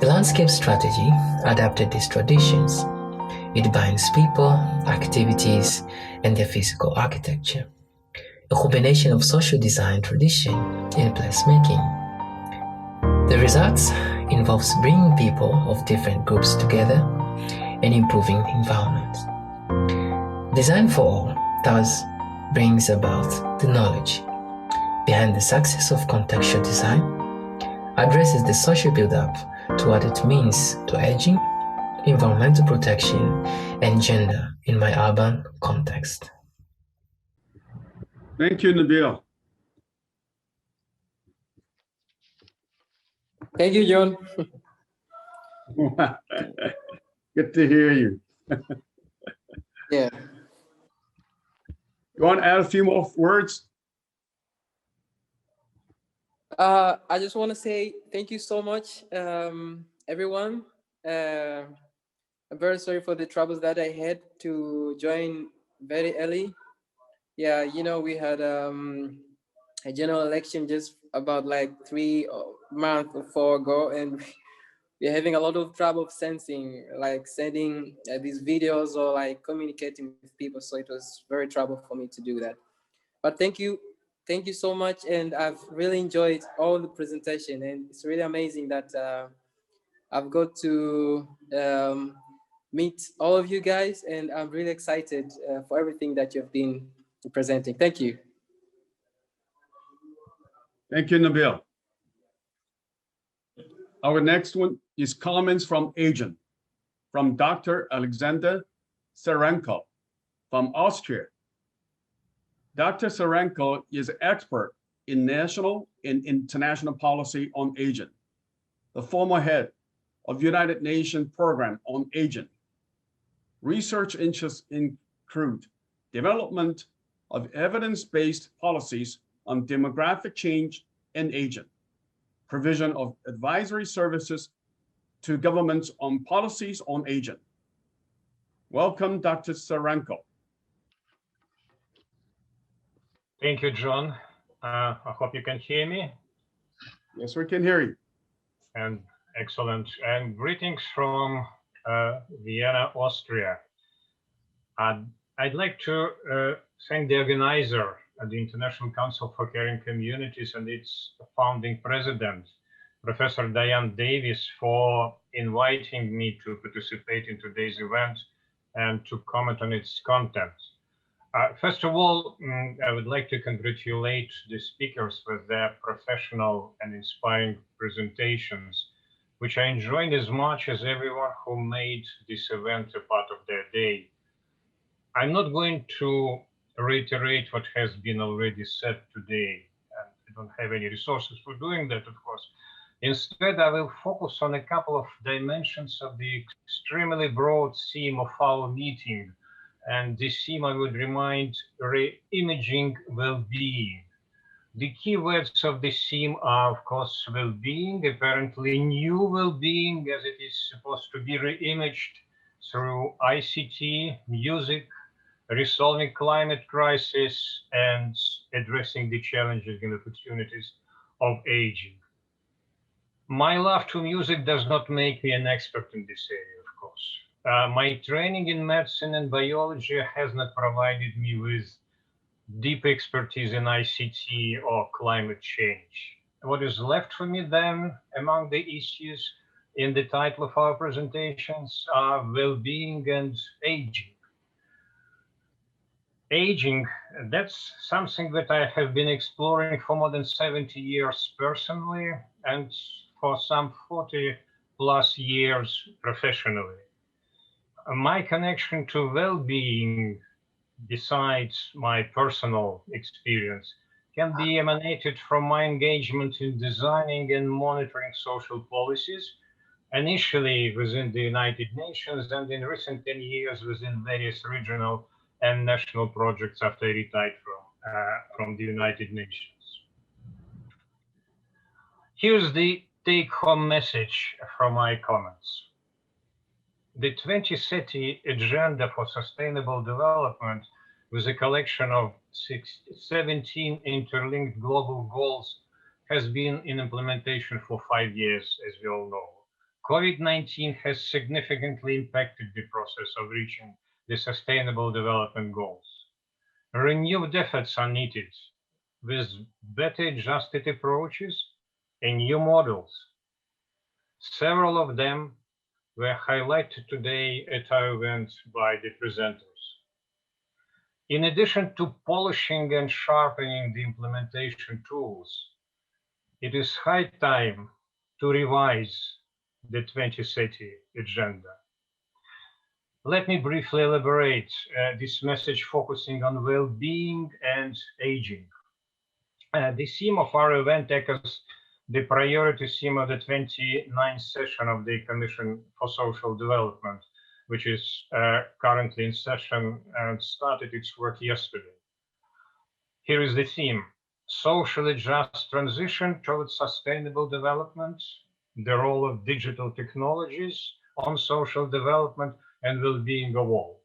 The landscape strategy adapted these traditions. It binds people, activities, and their physical architecture, a combination of social design tradition and placemaking. The results involves bringing people of different groups together and improving the environment. Design for all thus brings about the knowledge behind the success of contextual design, addresses the social build-up to what it means to aging, environmental protection, and gender in my urban context. Thank you, Nabil. Thank you, John. Good to hear you. Yeah. You want to add a few more words? I just want to say thank you so much, everyone. I'm very sorry for the troubles that I had to join very early. Yeah, you know, we had a general election just about like 3 months or 4 ago, and we're having a lot of trouble sensing, like sending these videos or like communicating with people. So it was very trouble for me to do that. But thank you so much, and I've really enjoyed all the presentation, and it's really amazing that I've got to meet all of you guys, and I'm really excited for everything that you've been presenting. Thank you. Thank you, Nabil. Our next one is comments from agent, from Dr. Alexander Serenko from Austria. Dr. Serenko is an expert in national and international policy on aging, the former head of United Nations Program on Aging. Research interests include development of evidence-based policies on demographic change and aging, provision of advisory services to governments on policies on aging. Welcome, Dr. Serenko. Thank you, John. I hope you can hear me. Yes, we can hear you. And excellent. And greetings from Vienna, Austria. I'd like to thank the organizer at the International Council for Caring Communities and its founding president, Professor Diane Davis, for inviting me to participate in today's event and to comment on its content. First of all, I would like to congratulate the speakers with their professional and inspiring presentations, which I enjoyed as much as everyone who made this event a part of their day. I'm not going to reiterate what has been already said today, and I don't have any resources for doing that, of course. Instead, I will focus on a couple of dimensions of the extremely broad theme of our meeting. And this theme, I would remind, re-imaging well-being. The key words of this theme are, of course, well-being, apparently new well-being, as it is supposed to be re-imaged through ICT, music, resolving climate crisis, and addressing the challenges and opportunities of aging. My love to music does not make me an expert in this area, of course. My training in medicine and biology has not provided me with deep expertise in ICT or climate change. What is left for me then among the issues in the title of our presentations are well-being and aging. Aging, that's something that I have been exploring for more than 70 years personally and for some 40 plus years professionally. My connection to well-being, besides my personal experience, can be emanated from my engagement in designing and monitoring social policies, initially within the United Nations and in recent 10 years within various regional and national projects after I retired from the United Nations. Here's the take-home message from my comments. The 2030 Agenda for Sustainable Development, with a collection of 17 interlinked global goals, has been in implementation for 5 years, as we all know. COVID-19 has significantly impacted the process of reaching the Sustainable Development Goals. Renewed efforts are needed with better adjusted approaches and new models. Several of them were highlighted today at our event by the presenters. In addition to polishing and sharpening the implementation tools, it is high time to revise the 2030 agenda. Let me briefly elaborate this message focusing on well-being and aging. The theme of our event echoes the priority theme of the 29th session of the Commission for Social Development, which is currently in session and started its work yesterday. Here is the theme: socially just transition towards sustainable development, the role of digital technologies on social development and well-being of all.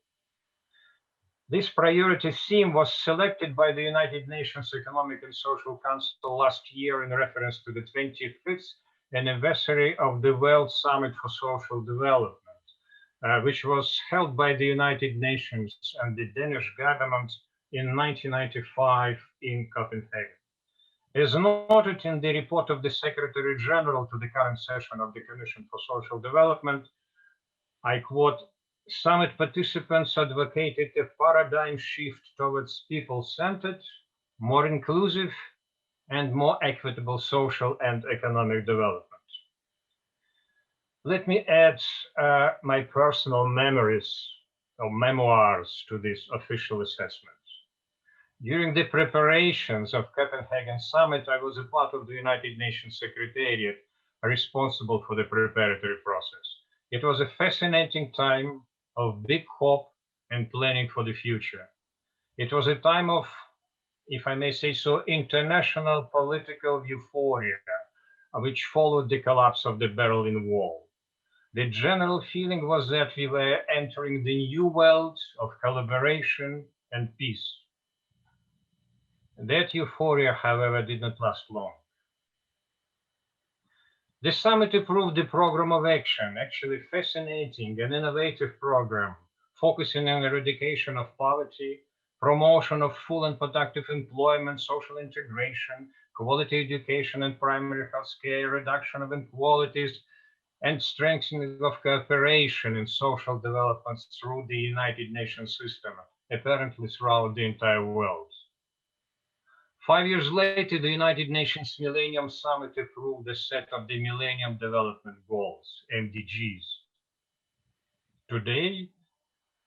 This priority theme was selected by the United Nations Economic and Social Council last year in reference to the 25th anniversary of the World Summit for Social Development, which was held by the United Nations and the Danish government in 1995 in Copenhagen. As noted in the report of the Secretary General to the current session of the Commission for Social Development, I quote, Summit participants advocated a paradigm shift towards people-centered, more inclusive, and more equitable social and economic development. Let me add my personal memories or memoirs to this official assessment. During the preparations of Copenhagen Summit, I was a part of the United Nations Secretariat responsible for the preparatory process. It was a fascinating time of big hope and planning for the future. It was a time of, if I may say so, international political euphoria, which followed the collapse of the Berlin Wall. The general feeling was that we were entering the new world of collaboration and peace. That euphoria, however, did not last long. The summit approved the program of action, actually fascinating and innovative program, focusing on eradication of poverty, promotion of full and productive employment, social integration, quality education and primary health care, reduction of inequalities, and strengthening of cooperation in social development through the United Nations system, apparently throughout the entire world. 5 years later, the United Nations Millennium Summit approved a set of the Millennium Development Goals, MDGs. Today,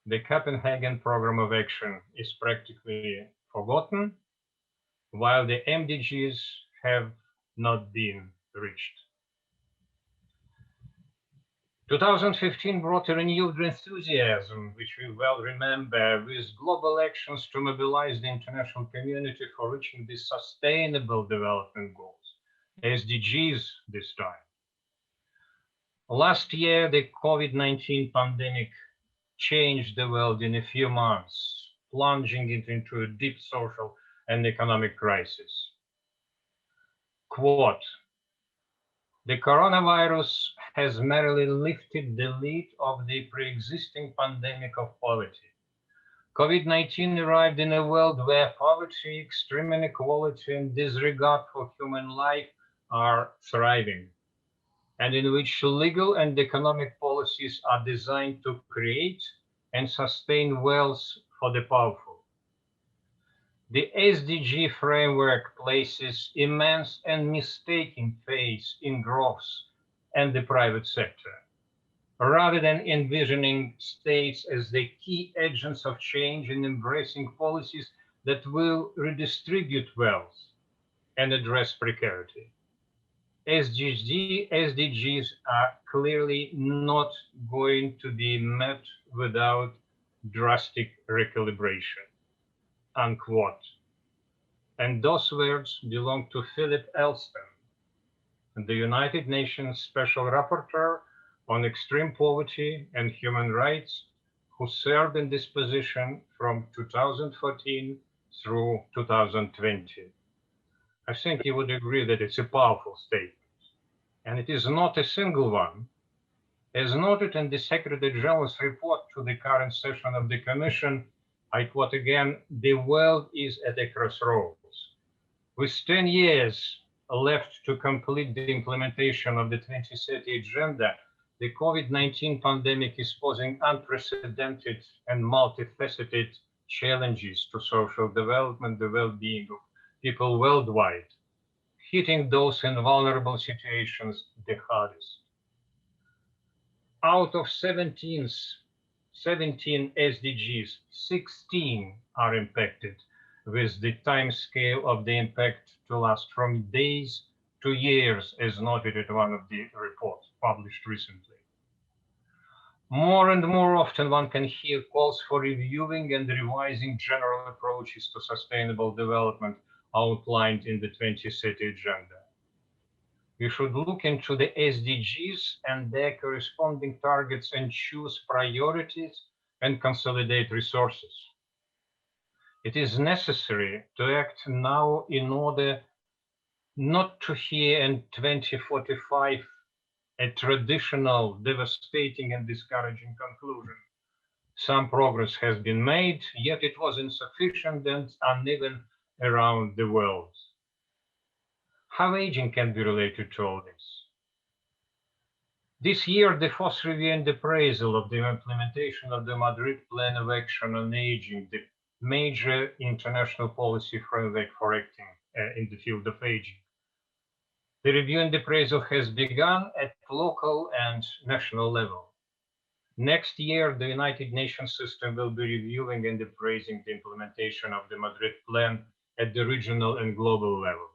the Copenhagen Program of Action is practically forgotten, while the MDGs have not been reached. 2015 brought a renewed enthusiasm, which we well remember, with global actions to mobilize the international community for reaching the Sustainable Development Goals, SDGs this time. Last year, the COVID-19 pandemic changed the world in a few months, plunging it into a deep social and economic crisis. Quote, "The coronavirus has merely lifted the lid of the pre-existing pandemic of poverty. COVID-19 arrived in a world where poverty, extreme inequality, and disregard for human life are thriving, and in which legal and economic policies are designed to create and sustain wealth for the powerful. The SDG framework places immense and mistaken faith in growth and the private sector, rather than envisioning states as the key agents of change and embracing policies that will redistribute wealth and address precarity. SDGs are clearly not going to be met without drastic recalibration," unquote. And those words belong to Philip Elston, the United Nations Special Rapporteur on Extreme Poverty and Human Rights, who served in this position from 2014 through 2020. I think you would agree that it's a powerful statement, and it is not a single one. As noted in the Secretary General's report to the current session of the Commission, I quote again, "The world is at a crossroads. With 10 years left to complete the implementation of the 2030 Agenda, the COVID-19 pandemic is posing unprecedented and multifaceted challenges to social development, the well-being of people worldwide, hitting those in vulnerable situations the hardest. Out of 17 SDGs, 16 are impacted, with the time scale of the impact to last from days to years, as noted in one of the reports published recently. More and more often one can hear calls for reviewing and revising general approaches to sustainable development outlined in the 2030 Agenda. We should look into the SDGs and their corresponding targets and choose priorities and consolidate resources. It is necessary to act now in order not to hear in 2045 a traditional, devastating and discouraging conclusion. Some progress has been made, yet it was insufficient and uneven around the world. How aging can be related to all this? This year, the FOSS review and appraisal of the implementation of the Madrid Plan of Action on Aging, the major international policy framework for acting in the field of aging. The review and appraisal has begun at local and national level. Next year, the United Nations system will be reviewing and appraising the implementation of the Madrid Plan at the regional and global level.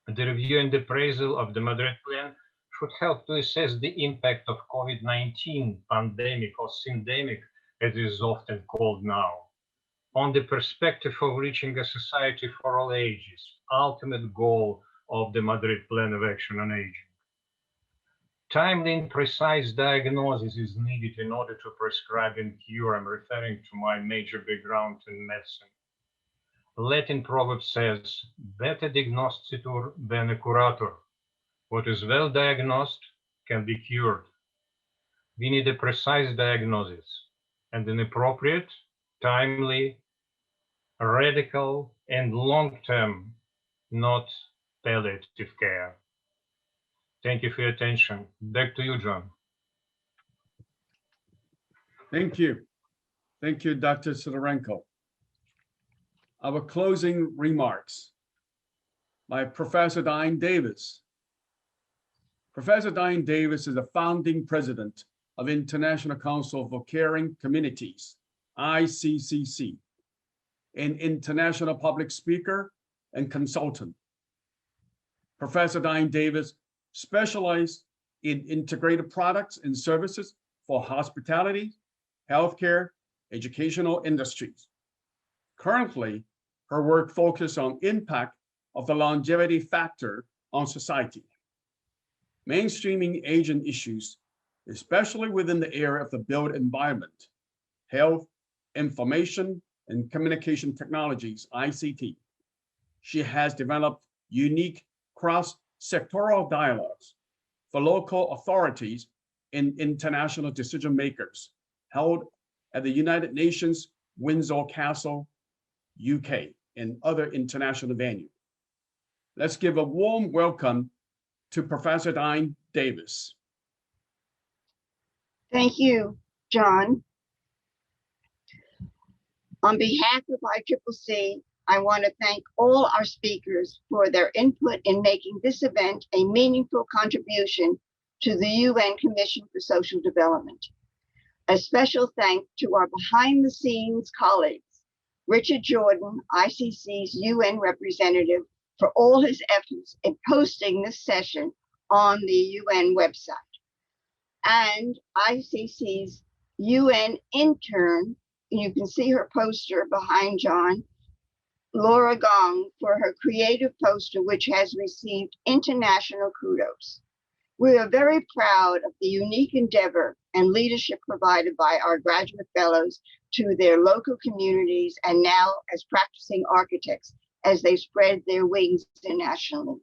The review and appraisal of the Madrid Plan should help to assess the impact of COVID-19 pandemic or syndemic, as it is often called now, on the perspective of reaching a society for all ages, ultimate goal of the Madrid Plan of Action on Aging. Timely and precise diagnosis is needed in order to prescribe and cure. I'm referring to my major background in medicine. Latin proverb says, better diagnostitur bene curator. What is well diagnosed can be cured. We need a precise diagnosis and an appropriate, timely, radical, and long-term, not palliative care. Thank you for your attention. Back to you, John. Thank you. Thank you, Dr. Sidorenko. Our closing remarks by Professor Diane Davis. Professor Diane Davis is the founding president of International Council for Caring Communities, ICCC, an international public speaker and consultant. Professor Diane Davis specialized in integrated products and services for hospitality, healthcare, educational industries. Currently, her work focuses on impact of the longevity factor on society, mainstreaming aging issues, especially within the area of the built environment, health, information, and communication technologies, ICT. She has developed unique cross-sectoral dialogues for local authorities and international decision makers held at the United Nations Windsor Castle, UK, and other international venues. Let's give a warm welcome to Professor Diane Davis. Thank you, John. On behalf of ICCC, I want to thank all our speakers for their input in making this event a meaningful contribution to the UN Commission for Social Development. A special thanks to our behind-the-scenes colleagues, Richard Jordan, ICC's UN representative, for all his efforts in posting this session on the UN website, and ICC's UN intern, you can see her poster behind John, Laura Gong, for her creative poster, which has received international kudos. We are very proud of the unique endeavor and leadership provided by our graduate fellows to their local communities and now as practicing architects as they spread their wings internationally.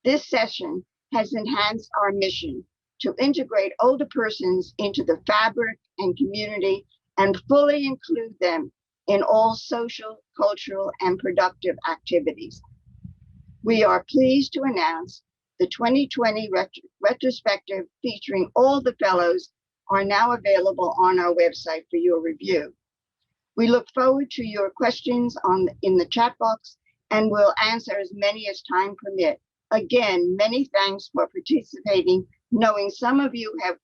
This session has enhanced our mission to integrate older persons into the fabric and community and fully include them in all social, cultural, and productive activities. We are pleased to announce the 2020 retrospective featuring all the fellows are now available on our website for your review. We look forward to your questions in the chat box and will answer as many as time permit. Again, many thanks for participating, knowing some of you have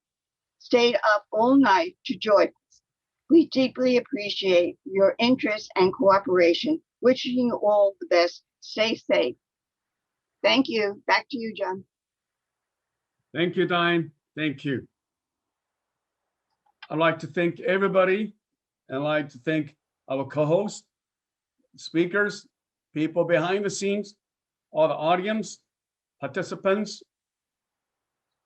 stayed up all night to join us. We deeply appreciate your interest and cooperation. Wishing you all the best. Stay safe. Thank you. Back to you, John. Thank you, Diane. Thank you. I'd like to thank everybody. And I'd like to thank our co-hosts, speakers, people behind the scenes, all the audience, participants.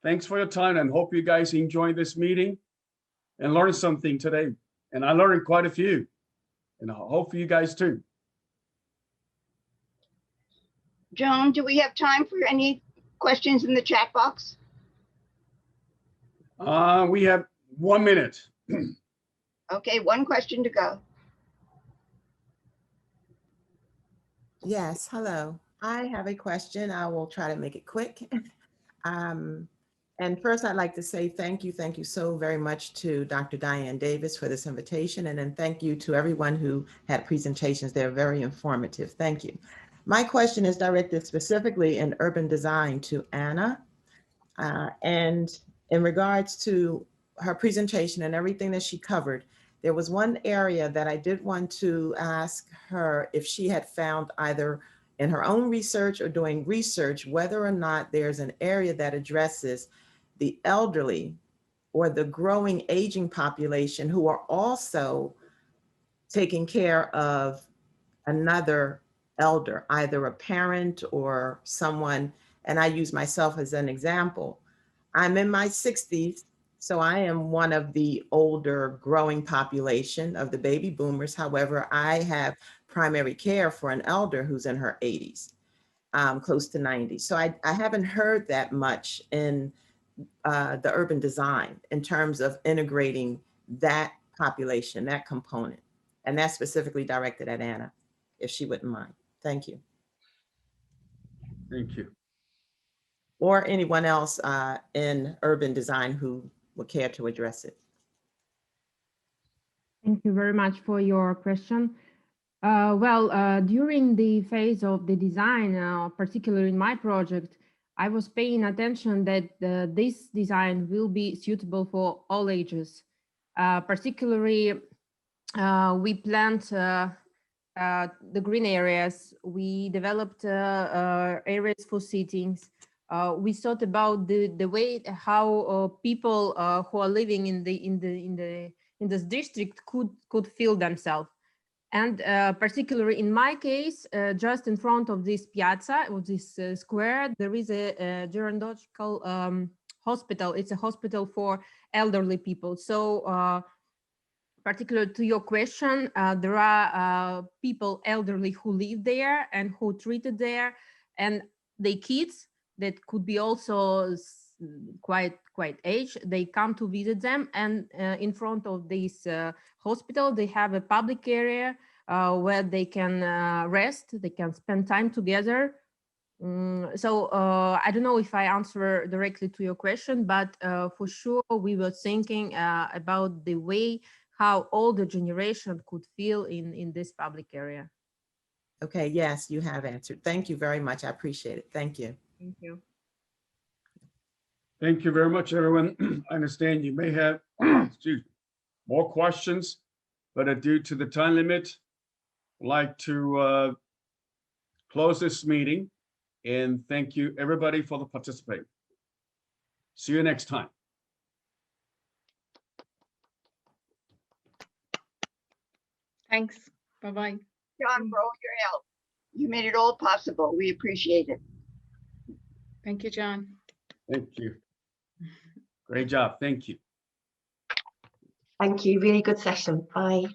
Thanks for your time and hope you guys enjoy this meeting and learn something today. And I learned quite a few, and I hope you guys too. Joan, do we have time for any questions in the chat box? We have 1 minute. Okay, one question to go. Yes, hello. I have a question. I will try to make it quick. And first, I'd like to say thank you so very much to Dr. Diane Davis for this invitation. And then thank you to everyone who had presentations. They're very informative. Thank you. My question is directed specifically in urban design to Anna. And in regards to her presentation and everything that she covered, there was one area that I did want to ask her if she had found either in her own research or doing research, whether or not there's an area that addresses the elderly or the growing aging population who are also taking care of another elder, either a parent or someone. And I use myself as an example. I'm in my 60s, so I am one of the older growing population of the baby boomers. However, I have primary care for an elder who's in her 80s, close to 90. So I haven't heard that much in the urban design in terms of integrating that population, that component. And that's specifically directed at Anna, if she wouldn't mind. Thank you. Thank you. Or anyone else in urban design who would care to address it. Thank you very much for your question. During the phase of the design, particularly in my project, I was paying attention that this design will be suitable for all ages. Particularly, we plant the green areas. We developed areas for sittings. We thought about the way how people who are living in this district could feel themselves. And particularly in my case, just in front of this piazza, of this square, there is a gerontological hospital. It's a hospital for elderly people. So particular to your question, there are people elderly who live there and who treated there, and the kids that could be also quite aged, they come to visit them. And in front of this hospital, they have a public area where they can rest, they can spend time together. So I don't know if I answer directly to your question, but for sure we were thinking about the way how older generation could feel in this public area. Okay, yes, you have answered. Thank you very much. I appreciate it. Thank you. Thank you. Thank you very much, everyone. I understand you may have excuse me, more questions, but due to the time limit, I'd like to close this meeting and thank you everybody for the participating. See you next time. Thanks. Bye-bye. John, for all your help. You made it all possible. We appreciate it. Thank you, John. Thank you. Great job. Thank you. Thank you. Really good session. Bye.